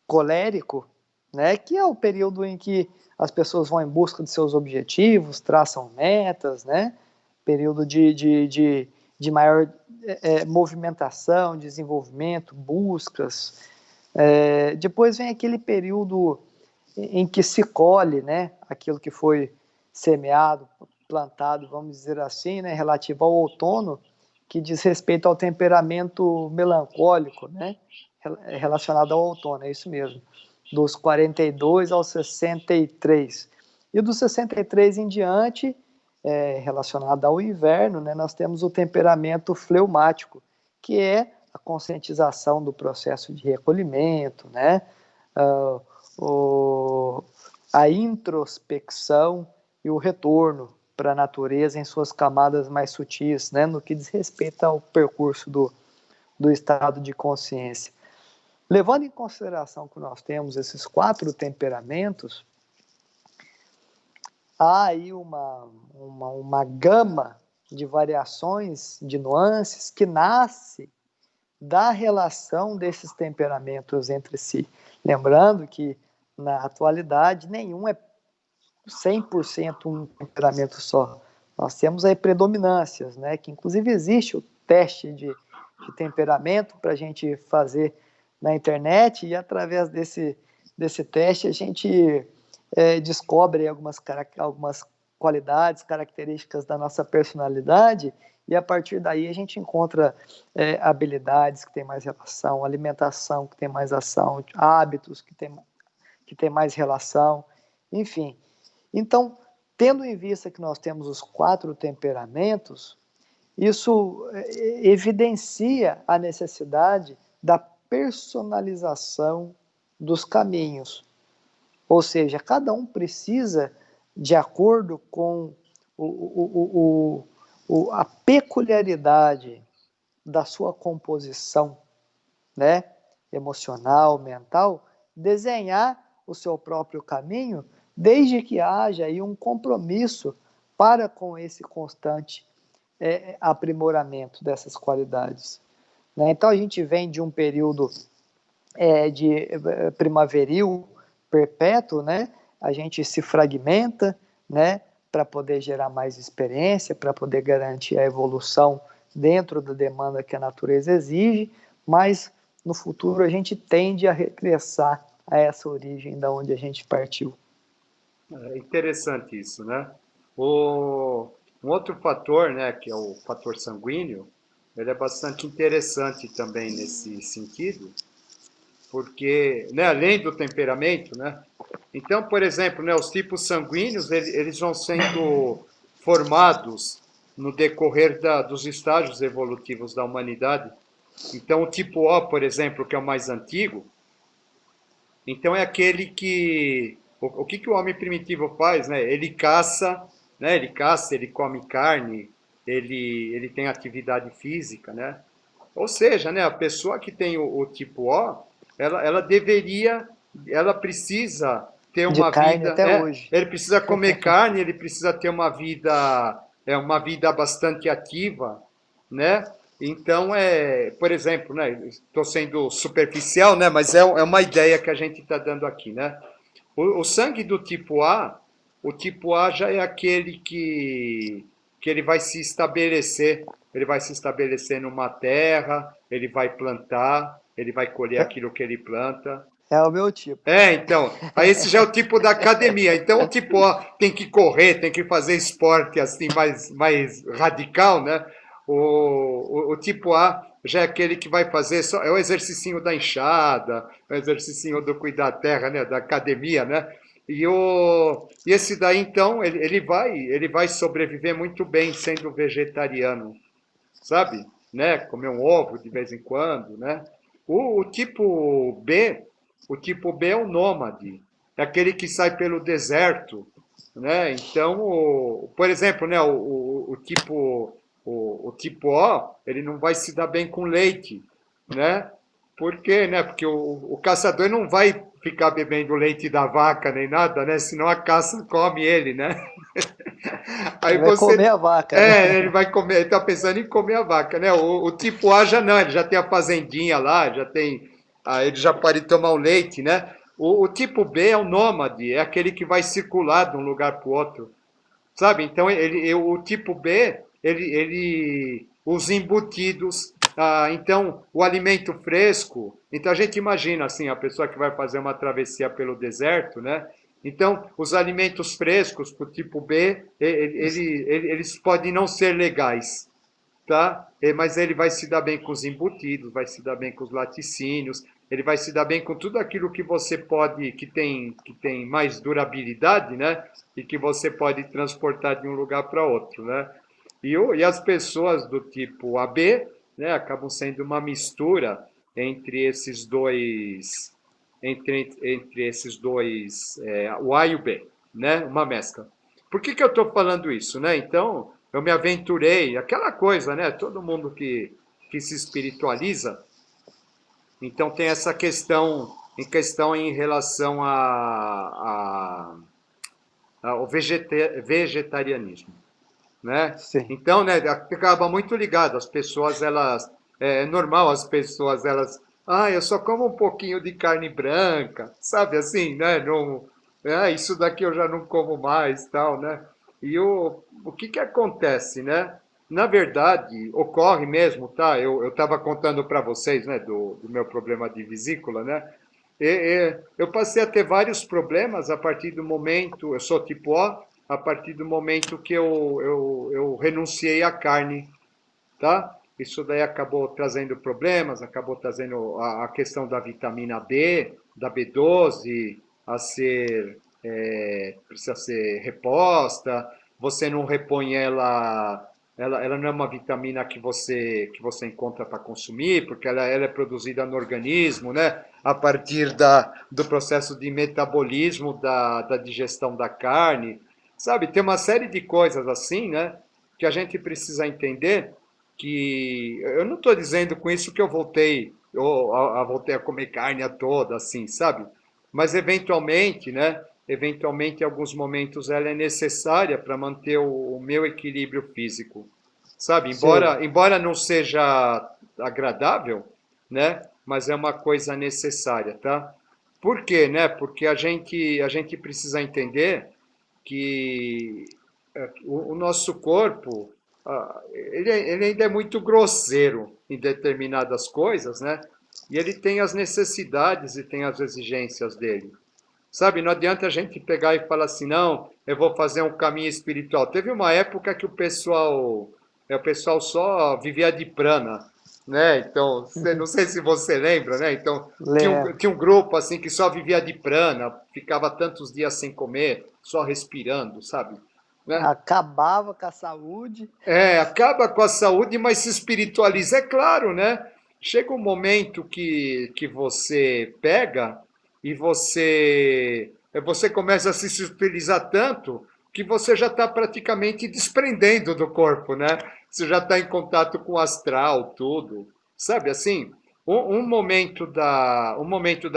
colérico, né? Que é o período em que as pessoas vão em busca de seus objetivos, traçam metas, né? Período de maior movimentação, desenvolvimento, buscas. Depois vem aquele período em que se colhe, né? Aquilo que foi semeado, plantado, vamos dizer assim, né? Relativo ao outono, que diz respeito ao temperamento melancólico, né? Relacionado ao outono, é isso mesmo. Dos 42 aos 63. E dos 63 em diante, relacionado ao inverno, né, nós temos o temperamento fleumático, que é a conscientização do processo de recolhimento, né, a introspecção e o retorno para a natureza em suas camadas mais sutis, né, no que diz respeito ao percurso do estado de consciência. Levando em consideração que nós temos esses 4 temperamentos, há aí uma gama de variações, de nuances, que nasce da relação desses temperamentos entre si. Lembrando que, na atualidade, nenhum é 100% um temperamento só. Nós temos aí predominâncias, né? Que inclusive existe o teste de temperamento para a gente fazer na internet, e através desse teste a gente descobre algumas qualidades, características da nossa personalidade, e a partir daí a gente encontra habilidades que têm mais relação, alimentação que tem mais ação, hábitos que tem mais relação, enfim. Então, tendo em vista que nós temos os 4 temperamentos, isso evidencia a necessidade da personalização dos caminhos. Ou seja, cada um precisa, de acordo com a peculiaridade da sua composição, né, emocional, mental, desenhar o seu próprio caminho, desde que haja aí um compromisso para com esse constante aprimoramento dessas qualidades. Né? Então, a gente vem de um período de primaveril perpétuo, né? A gente se fragmenta, né? Para poder gerar mais experiência, para poder garantir a evolução dentro da demanda que a natureza exige, mas no futuro a gente tende a regressar a essa origem da onde a gente partiu. É interessante isso, né? Um outro fator, né, que é o fator sanguíneo, ele é bastante interessante também nesse sentido, porque, né, além do temperamento, né? Então, por exemplo, né, os tipos sanguíneos, eles vão sendo formados no decorrer dos estágios evolutivos da humanidade. Então, o tipo O, por exemplo, que é o mais antigo, então é aquele que o que o homem primitivo faz, né? Ele caça, né? Ele caça, ele come carne, ele tem atividade física, né? Ou seja, né, a pessoa que tem o tipo O, ela deveria, ela precisa ter De uma carne vida, até hoje. ele precisa comer carne, ele precisa ter uma vida bastante ativa, né? Então, por exemplo, né, estou sendo superficial, né, mas é uma ideia que a gente está dando aqui, né? O sangue do tipo A, o tipo A já é aquele que ele vai se estabelecer numa terra, ele vai plantar, ele vai colher É, aquilo que ele planta. é o meu tipo. Então, aí esse já é o tipo da academia. Então, o tipo A tem que correr, tem que fazer esporte assim mais radical, né? O tipo A já é aquele que vai fazer só é o exercicinho da enxada, é o exercicinho do cuidar da terra, né? Da academia, né? E esse daí, então, ele vai sobreviver muito bem sendo vegetariano, sabe? Né? Comer um ovo de vez em quando, né? O, o tipo B, o tipo B é o nômade, é aquele que sai pelo deserto, né? Então, por exemplo, né? O tipo O, ele não vai se dar bem com leite, né? Por quê, né? Porque o caçador não vai ficar bebendo leite da vaca nem nada, né? Senão a caça come ele, né? Aí Ele vai comer você. a vaca, né? Ele vai comer, ele tá pensando em comer a vaca, né? O tipo A já não, ele já tem a fazendinha lá, já tem. Ele já pode tomar o leite, né? O tipo B é o nômade, é aquele que vai circular de um lugar para o outro, sabe? Então, o tipo B, os embutidos, então, o alimento fresco. Então, a gente imagina, assim, a pessoa que vai fazer uma travessia pelo deserto, né? Então, os alimentos frescos para o tipo B, eles podem não ser legais, tá? Mas ele vai se dar bem com os embutidos, vai se dar bem com os laticínios, ele vai se dar bem com tudo aquilo que você pode, que tem mais durabilidade, né? E que você pode transportar de um lugar para outro, né? E as pessoas do tipo AB, né, acabam sendo uma mistura entre esses dois, entre esses dois, o A e o B, né? Uma mescla. Por que eu estou falando isso, né? Então, eu me aventurei, aquela coisa, né? Todo mundo que se espiritualiza, então tem essa questão em relação ao vegetarianismo, né? Sim. Então, né, acaba muito ligado. As pessoas, é normal as pessoas, eu só como um pouquinho de carne branca, sabe assim, né? Não, isso daqui eu já não como mais, tal, né? E o que acontece, né? Na verdade, ocorre mesmo, tá? Eu estava contando para vocês, né, do meu problema de vesícula, né? Eu passei a ter vários problemas a partir do momento, eu sou tipo O, a partir do momento que eu renunciei à carne, tá? Isso daí acabou trazendo problemas, acabou trazendo a questão da vitamina B, da B12, precisa ser reposta, você não repõe ela não é uma vitamina que você encontra para consumir, porque ela é produzida no organismo, né? A partir do processo de metabolismo da digestão da carne. Sabe, tem uma série de coisas assim, né? Que a gente precisa entender que eu não estou dizendo com isso que eu voltei a comer carne a toda, assim, sabe? Mas eventualmente, né? Eventualmente, em alguns momentos, ela é necessária para manter o meu equilíbrio físico, sabe? Sei. Embora não seja agradável, né? Mas é uma coisa necessária, tá? Por quê, né? Porque a gente precisa entender que o nosso corpo, ele ainda é muito grosseiro em determinadas coisas, né? e ele tem as necessidades e tem as exigências dele. Sabe, não adianta a gente pegar e falar assim, não, eu vou fazer um caminho espiritual. Teve uma época que o pessoal só vivia de prana, né? Então, não sei se você lembra, né? Então, Lembro. tinha um grupo assim que só vivia de prana, ficava tantos dias sem comer, só respirando, sabe? Né? Acabava com a saúde. Acaba com a saúde, mas se espiritualiza, é claro, né? Chega um momento que você pega e você começa a se espiritualizar tanto que você já está praticamente desprendendo do corpo, né? Você já está em contato com o astral, tudo. Sabe assim? Um momento da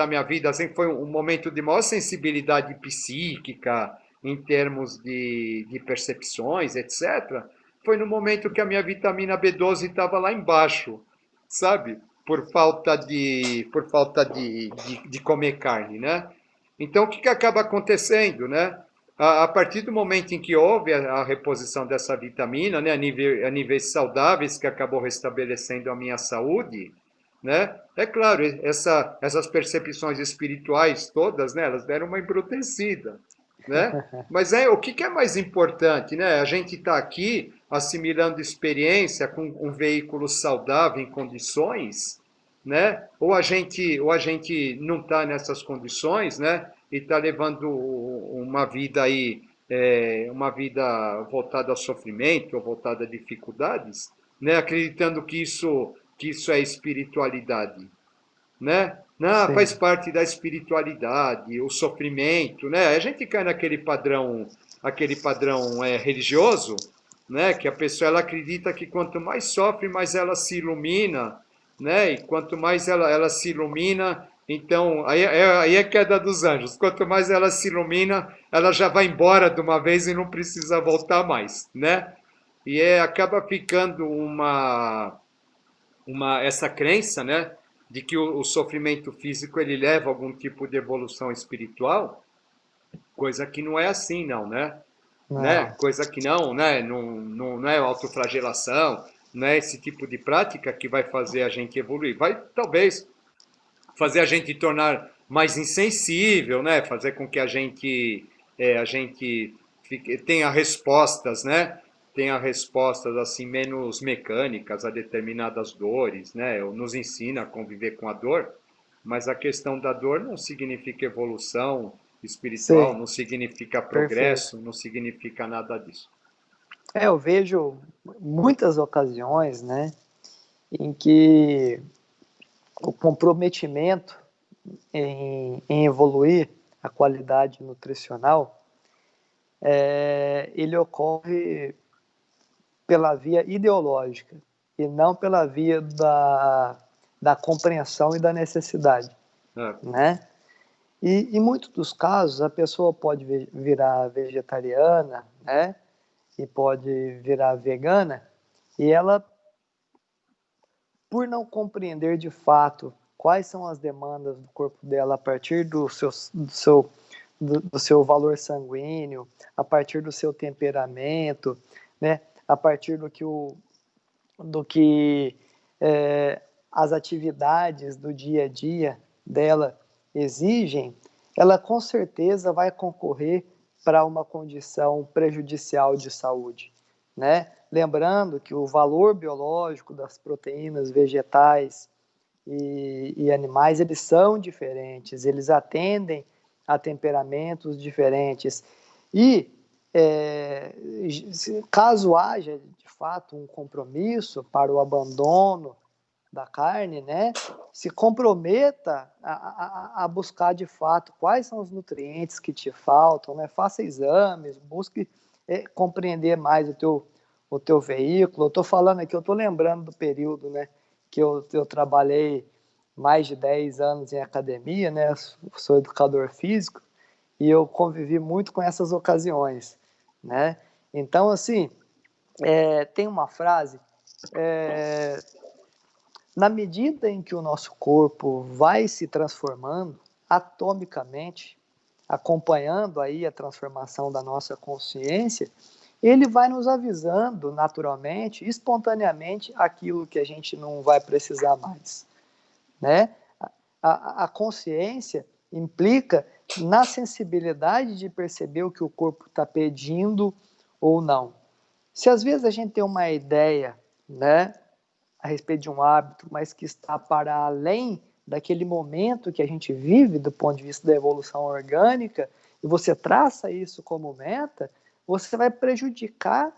minha vida assim, foi um momento de maior sensibilidade psíquica, em termos de percepções, etc., foi no momento que a minha vitamina B12 estava lá embaixo, sabe? Por falta de comer carne, né? Então, o que acaba acontecendo, né? A partir do momento em que houve a reposição dessa vitamina, né, a níveis saudáveis, que acabou restabelecendo a minha saúde, né? É claro, essas percepções espirituais todas, né, elas deram uma embrutecida, né? Mas o que é mais importante, né? A gente está aqui assimilando experiência com um veículo saudável em condições, né? Ou a gente não está nessas condições, né? E está levando uma vida aí, uma vida voltada ao sofrimento, ou voltada a dificuldades, né? Acreditando que isso é espiritualidade, né? Não, faz Sim. parte da espiritualidade, o sofrimento, né? A gente cai aquele padrão religioso, né? Que a pessoa ela acredita que quanto mais sofre, mais ela se ilumina, né? E quanto mais ela se ilumina, então aí é queda dos anjos. Quanto mais ela se ilumina, ela já vai embora de uma vez e não precisa voltar mais, né? E acaba ficando essa crença, né, de que o sofrimento físico ele leva a algum tipo de evolução espiritual, coisa que não é assim, não, né? Não. Coisa que não, né? Não é autoflagelação, não é esse tipo de prática que vai fazer a gente evoluir. Vai, talvez, fazer a gente tornar mais insensível, né? Fazer com que a gente tenha respostas, né? Tenha respostas assim menos mecânicas a determinadas dores, né? Nos ensina a conviver com a dor, mas a questão da dor não significa evolução espiritual, Sim, não significa perfeito. progresso, não significa nada disso. Eu vejo muitas ocasiões, né, em que o comprometimento em evoluir a qualidade nutricional, ele ocorre pela via ideológica e não pela via da compreensão e da necessidade, É, né? E em muitos dos casos a pessoa pode virar vegetariana, né? E pode virar vegana e ela, por não compreender de fato quais são as demandas do corpo dela a partir do seu valor sanguíneo, a partir do seu temperamento, né? A partir do que as atividades do dia a dia dela exigem, ela com certeza vai concorrer para uma condição prejudicial de saúde, né? Lembrando que o valor biológico das proteínas vegetais e animais, eles são diferentes, eles atendem a temperamentos diferentes. E caso haja, de fato, um compromisso para o abandono da carne, né, se comprometa a buscar, de fato, quais são os nutrientes que te faltam, né, faça exames, busque compreender mais o teu veículo. Eu estou falando aqui, eu estou lembrando do período, né, que eu trabalhei mais de 10 anos em academia, né, sou educador físico, e eu convivi muito com essas ocasiões, né? Então, assim, tem uma frase, na medida em que o nosso corpo vai se transformando atomicamente, acompanhando aí a transformação da nossa consciência, ele vai nos avisando naturalmente, espontaneamente, aquilo que a gente não vai precisar mais, né? a consciência implica na sensibilidade de perceber o que o corpo está pedindo ou não. Se às vezes a gente tem uma ideia, né, a respeito de um hábito, mas que está para além daquele momento que a gente vive do ponto de vista da evolução orgânica, e você traça isso como meta, você vai prejudicar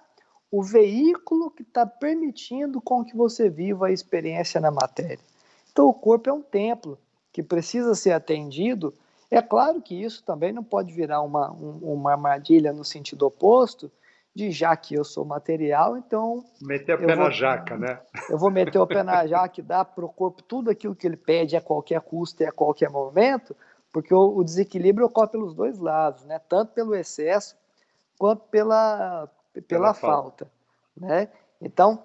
o veículo que está permitindo com que você viva a experiência na matéria. Então, o corpo é um templo que precisa ser atendido. É claro que isso também não pode virar uma armadilha no sentido oposto, de já que eu sou material, então Meter o pé na jaca, né? eu vou meter o pé na jaca e dar para o corpo tudo aquilo que ele pede a qualquer custo e a qualquer momento, porque o desequilíbrio ocorre pelos dois lados, né? Tanto pelo excesso quanto pela falta. Né? Então,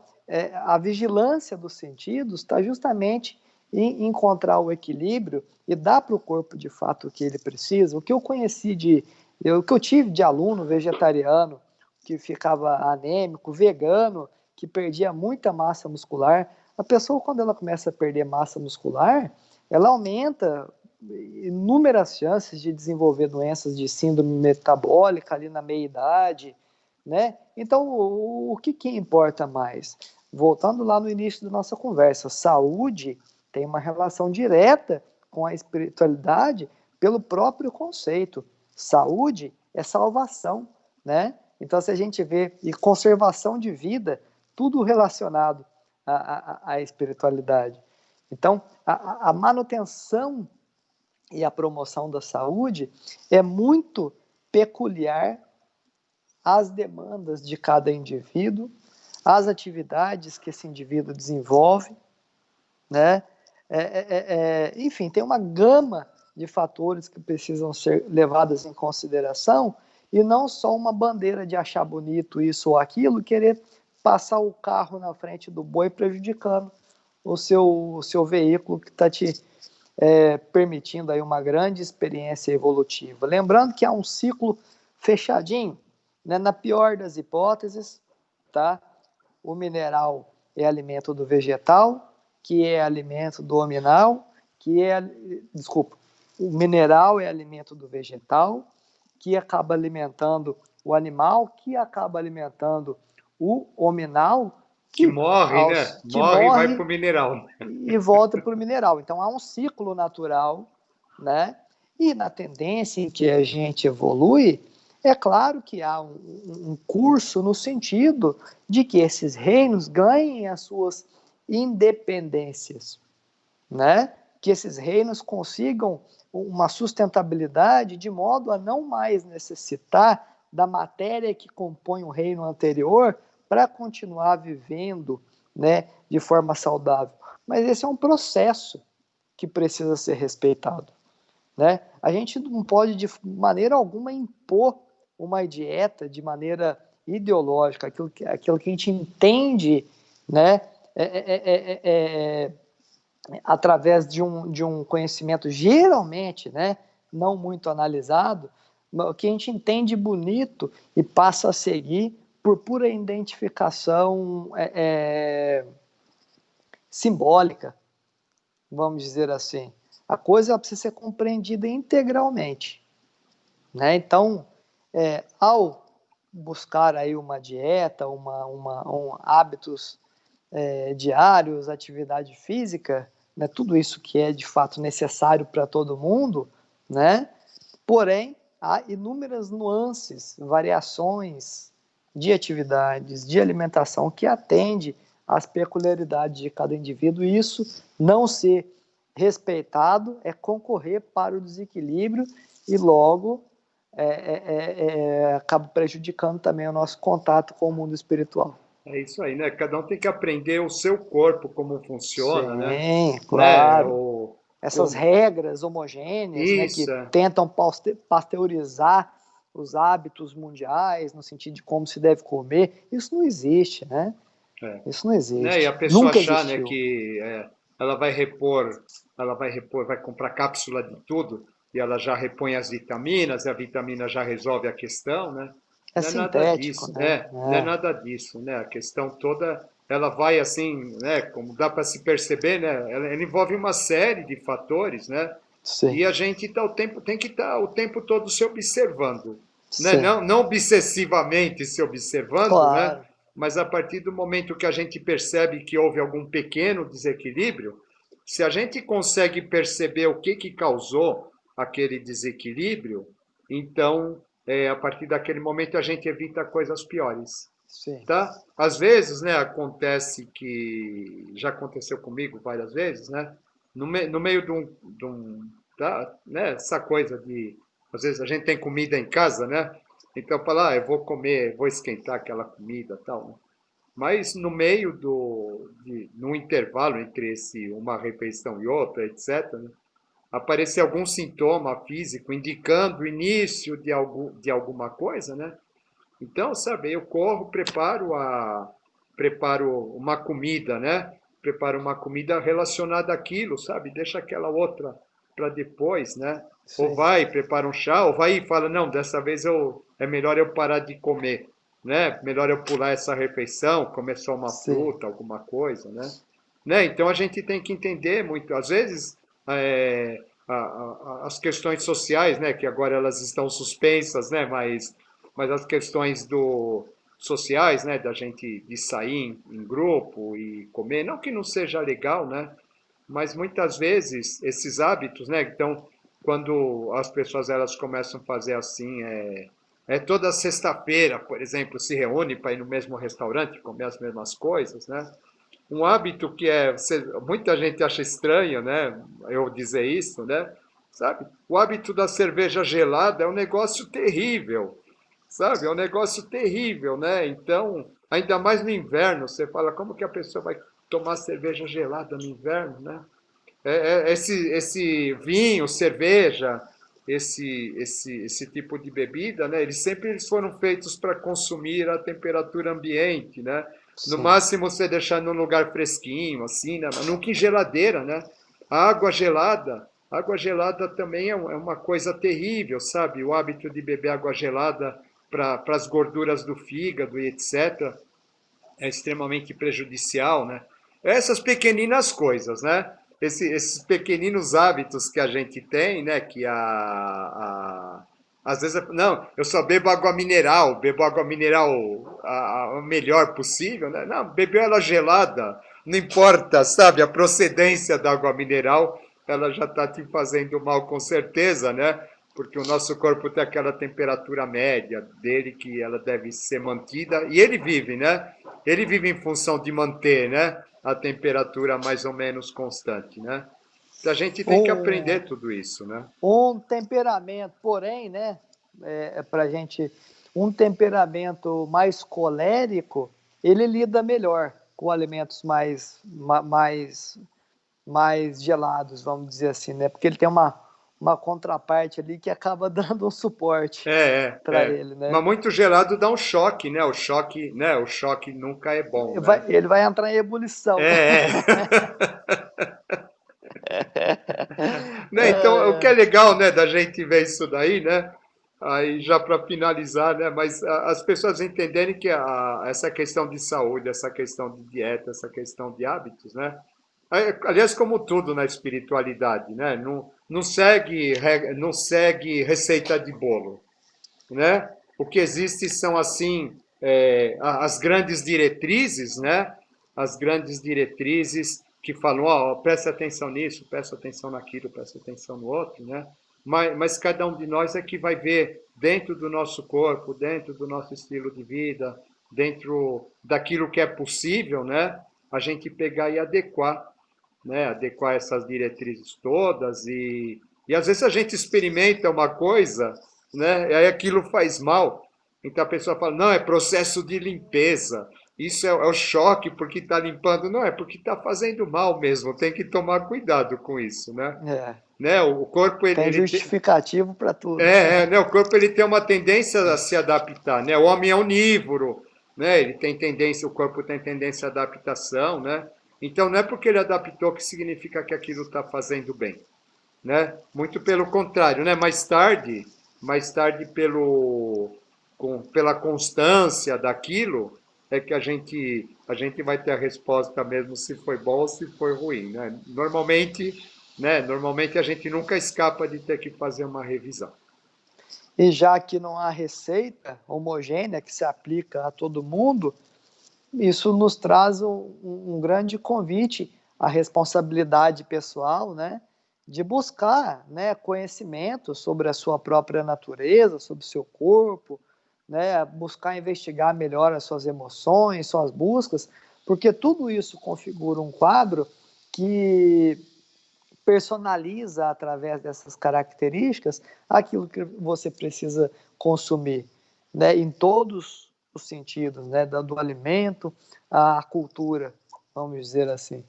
a vigilância dos sentidos está justamente em encontrar o equilíbrio e dar para o corpo de fato o que ele precisa. O que eu conheci o que eu tive de aluno vegetariano que ficava anêmico, vegano, que perdia muita massa muscular. A pessoa, quando ela começa a perder massa muscular, ela aumenta inúmeras chances de desenvolver doenças de síndrome metabólica ali na meia-idade, né? Então, o que importa mais? Voltando lá no início da nossa conversa, saúde tem uma relação direta com a espiritualidade pelo próprio conceito. Saúde é salvação, né? Então, se a gente vê, e conservação de vida, tudo relacionado à espiritualidade. Então, a manutenção e a promoção da saúde é muito peculiar às demandas de cada indivíduo, às atividades que esse indivíduo desenvolve, né? Enfim, tem uma gama de fatores que precisam ser levados em consideração e não só uma bandeira de achar bonito isso ou aquilo, querer passar o carro na frente do boi prejudicando o seu veículo que está te permitindo aí uma grande experiência evolutiva. Lembrando que há um ciclo fechadinho, né? Na pior das hipóteses, tá? O mineral é alimento do vegetal, que é alimento do hominal, o mineral é alimento do vegetal, que acaba alimentando o animal, que acaba alimentando o hominal, que morre, né? Morre e vai para o mineral. E volta para o mineral. Então há um ciclo natural, né? E na tendência em que a gente evolui, é claro que há um curso no sentido de que esses reinos ganhem as suas independências, né? Que esses reinos consigam uma sustentabilidade de modo a não mais necessitar da matéria que compõe o reino anterior para continuar vivendo, né, de forma saudável. Mas esse é um processo que precisa ser respeitado, né? A gente não pode de maneira alguma impor uma dieta de maneira ideológica, aquilo que a gente entende, né, através de um conhecimento geralmente, né, não muito analisado, o que a gente entende bonito e passa a seguir por pura identificação simbólica, vamos dizer assim. A coisa precisa ser compreendida integralmente, né? Então, ao buscar aí uma dieta, hábitos diários, atividade física, né? Tudo isso que é de fato necessário para todo mundo, né? Porém, há inúmeras nuances, variações de atividades, de alimentação que atende às peculiaridades de cada indivíduo, e isso não ser respeitado é concorrer para o desequilíbrio e logo acaba prejudicando também o nosso contato com o mundo espiritual. É isso aí, né? Cada um tem que aprender o seu corpo, como funciona, né? Sim, claro. Essas como... regras homogêneas, né, que tentam pasteurizar os hábitos mundiais no sentido de como se deve comer, isso não existe, né? Isso não existe. Né? E a pessoa nunca achar, existiu. Né, que ela vai repor, vai comprar cápsula de tudo e ela já repõe as vitaminas, e a vitamina já resolve a questão, né? É Não é nada sintético, disso, né? não é nada disso, né? A questão toda ela vai assim, né, como dá para se perceber, né, ela envolve uma série de fatores, né, Sim, e a gente tem que estar o tempo todo se observando, né, sim. não obsessivamente se observando, né, Claro. mas a partir do momento que a gente percebe que houve algum pequeno desequilíbrio, se a gente consegue perceber o que causou aquele desequilíbrio, então, a partir daquele momento, a gente evita coisas piores. Sim. Tá? Às vezes, né, acontece que já aconteceu comigo várias vezes, né? No meio tá, né, essa coisa de às vezes a gente tem comida em casa, né? Então fala, eu vou comer, vou esquentar aquela comida, tal, né? Mas no meio no intervalo entre uma refeição e outra, etc., né, aparecer algum sintoma físico indicando o início de alguma coisa, né? Então, sabe, eu corro, preparo uma comida, né? Preparo uma comida relacionada àquilo, sabe? Deixa aquela outra para depois, né? Ou Sim. vai, prepara um chá, ou vai e fala, não, dessa vez é melhor eu parar de comer, né? Melhor eu pular essa refeição, comer só uma Sim. fruta, alguma coisa, né? Então a gente tem que entender muito, às vezes, as questões sociais, né? Que agora elas estão suspensas, né? Mas as questões sociais, né, da gente de sair em grupo e comer, não que não seja legal, né, mas muitas vezes esses hábitos, né, então quando as pessoas elas começam a fazer assim, toda sexta-feira, por exemplo, se reúne para ir no mesmo restaurante comer as mesmas coisas, né? Um hábito que muita gente acha estranho, né? Eu dizer isso, né? Sabe? O hábito da cerveja gelada é um negócio terrível, sabe? É um negócio terrível, né? Então, ainda mais no inverno, você fala, como que a pessoa vai tomar cerveja gelada no inverno, né? Esse vinho, cerveja, esse tipo de bebida, né? Eles foram feitos para consumir a temperatura ambiente, né? No Sim. máximo você deixar num lugar fresquinho, assim, né? Mas nunca em geladeira, né? A água gelada também é uma coisa terrível, sabe? O hábito de beber água gelada para as gorduras do fígado e etc. é extremamente prejudicial, né? Essas pequeninas coisas, né? Esses pequeninos hábitos que a gente tem, né? Às vezes, não, eu só bebo água mineral a melhor possível, né? Não, bebeu ela gelada, não importa, sabe? A procedência da água mineral, ela já está te fazendo mal com certeza, né? Porque o nosso corpo tem aquela temperatura média dele que ela deve ser mantida e ele vive, né? Ele vive em função de manter, né, a temperatura mais ou menos constante, né? Então a gente tem que Um, aprender tudo isso, né? um temperamento, porém, né, para gente, um temperamento mais colérico, ele lida melhor com alimentos mais gelados, vamos dizer assim, né? Porque ele tem uma contraparte ali que acaba dando um suporte para É. ele, né? Mas muito gelado dá um choque, né? O choque nunca é bom, né? Ele vai entrar em ebulição. É, é. Né? Então, o que é É, legal, né, da gente ver isso daí, né? Aí já para finalizar, né? Mas as pessoas entenderem que essa questão de saúde, essa questão de dieta, essa questão de hábitos, né? Aliás, como tudo na espiritualidade, né? Não segue receita de bolo, né? O que existe são assim as grandes diretrizes, né? As grandes diretrizes que falam, ó, presta atenção nisso, presta atenção naquilo, presta atenção no outro, né? Mas cada um de nós é que vai ver dentro do nosso corpo, dentro do nosso estilo de vida, dentro daquilo que é possível, né? A gente pegar e adequar, né? Adequar essas diretrizes todas e às vezes a gente experimenta uma coisa, né? E aí aquilo faz mal. Então a pessoa fala, não, é processo de limpeza. Isso é o choque porque está limpando. Não, é porque está fazendo mal mesmo. Tem que tomar cuidado com isso, né? é, Né? O corpo tem ele tem, justificativo para tudo. né? O corpo ele tem uma tendência a se adaptar, né? O homem é onívoro, né? Ele tem tendência, o corpo tem tendência à adaptação, né? Então não é porque ele adaptou que significa que aquilo está fazendo bem, né? Muito pelo contrário, né? Mais tarde pela constância daquilo, é que a gente vai ter a resposta mesmo se foi bom ou se foi ruim, né? Normalmente a gente nunca escapa de ter que fazer uma revisão. E já que não há receita homogênea que se aplica a todo mundo, isso nos traz um grande convite à responsabilidade pessoal, né, de buscar, né, conhecimento sobre a sua própria natureza, sobre o seu corpo, né, buscar investigar melhor as suas emoções, suas buscas, porque tudo isso configura um quadro que personaliza através dessas características aquilo que você precisa consumir, né, em todos os sentidos, né, do alimento à cultura, vamos dizer assim.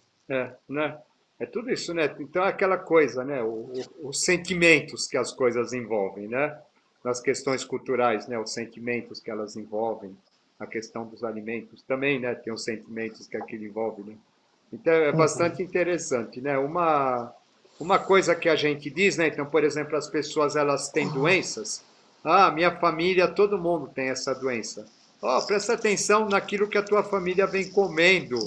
Né? É tudo isso, né? Então é aquela coisa, né? Os sentimentos que as coisas envolvem, né? Nas questões culturais, né? Os sentimentos que elas envolvem, a questão dos alimentos também, né? Tem os sentimentos que aquilo envolve, né? Então é Uhum. bastante interessante, né? Uma coisa que a gente diz, né? Então, por exemplo, as pessoas elas têm doenças. Ah, minha família, todo mundo tem essa doença. Oh, presta atenção naquilo que a tua família vem comendo,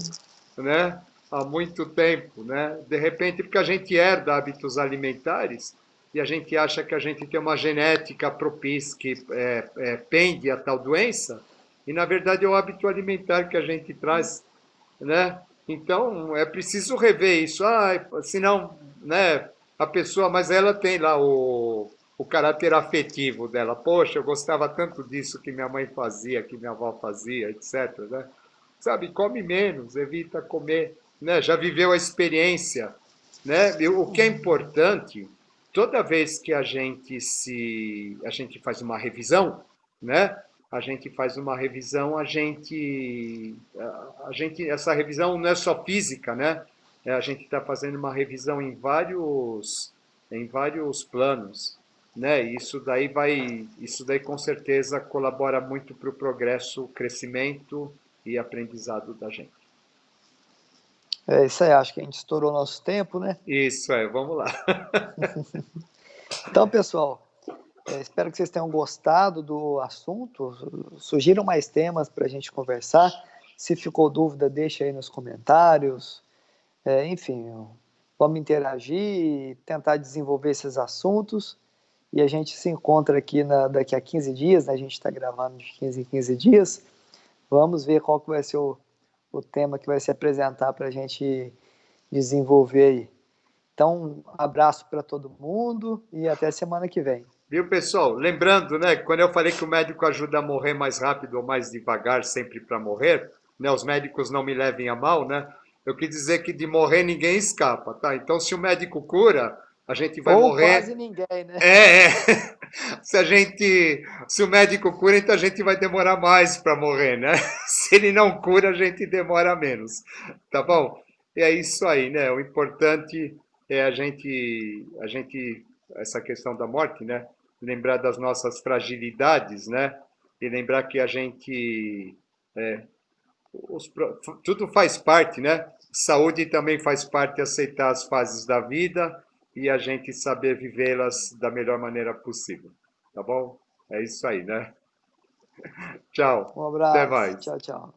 né? Há muito tempo, né? De repente, porque a gente herda hábitos alimentares e a gente acha que a gente tem uma genética propícia que pende a tal doença, e na verdade é o hábito alimentar que a gente traz, né? Então é preciso rever isso. Ah, senão, né? A pessoa, mas ela tem lá o caráter afetivo dela. Poxa, eu gostava tanto disso que minha mãe fazia, que minha avó fazia, etc. Né? Sabe, come menos, evita comer, né? Já viveu a experiência, né? E o que é importante, toda vez que a gente faz uma revisão, né? A gente faz uma revisão, a gente essa revisão não é só física, né? A gente está fazendo uma revisão em vários planos, né? Isso daí com certeza colabora muito para o progresso, crescimento e aprendizado da gente. É isso aí, acho que a gente estourou nosso tempo, né? Isso é, vamos lá. Então, pessoal, espero que vocês tenham gostado do assunto. Surgiram mais temas para a gente conversar. Se ficou dúvida, deixa aí nos comentários. Enfim, vamos interagir e tentar desenvolver esses assuntos. E a gente se encontra aqui daqui a 15 dias, né? A gente está gravando de 15 em 15 dias. Vamos ver qual que vai ser o tema que vai se apresentar para a gente desenvolver aí. Então, um abraço para todo mundo e até semana que vem. Viu, pessoal? Lembrando, né, quando eu falei que o médico ajuda a morrer mais rápido ou mais devagar, sempre para morrer, né, os médicos não me levem a mal, né? Eu quis dizer que de morrer ninguém escapa, tá? Então, se o médico cura, a gente vai Ou quase morrer. ninguém, né? É. Se o médico cura, então a gente vai demorar mais para morrer, né? Se ele não cura, a gente demora menos, tá bom? E é isso aí, né? O importante é a gente, essa questão da morte, né? Lembrar das nossas fragilidades, né? E lembrar que a gente, é, tudo faz parte, né? Saúde também faz parte de aceitar as fases da vida e a gente saber vivê-las da melhor maneira possível. Tá bom? É isso aí, né? Tchau. Um Até abraço. mais. Tchau, tchau.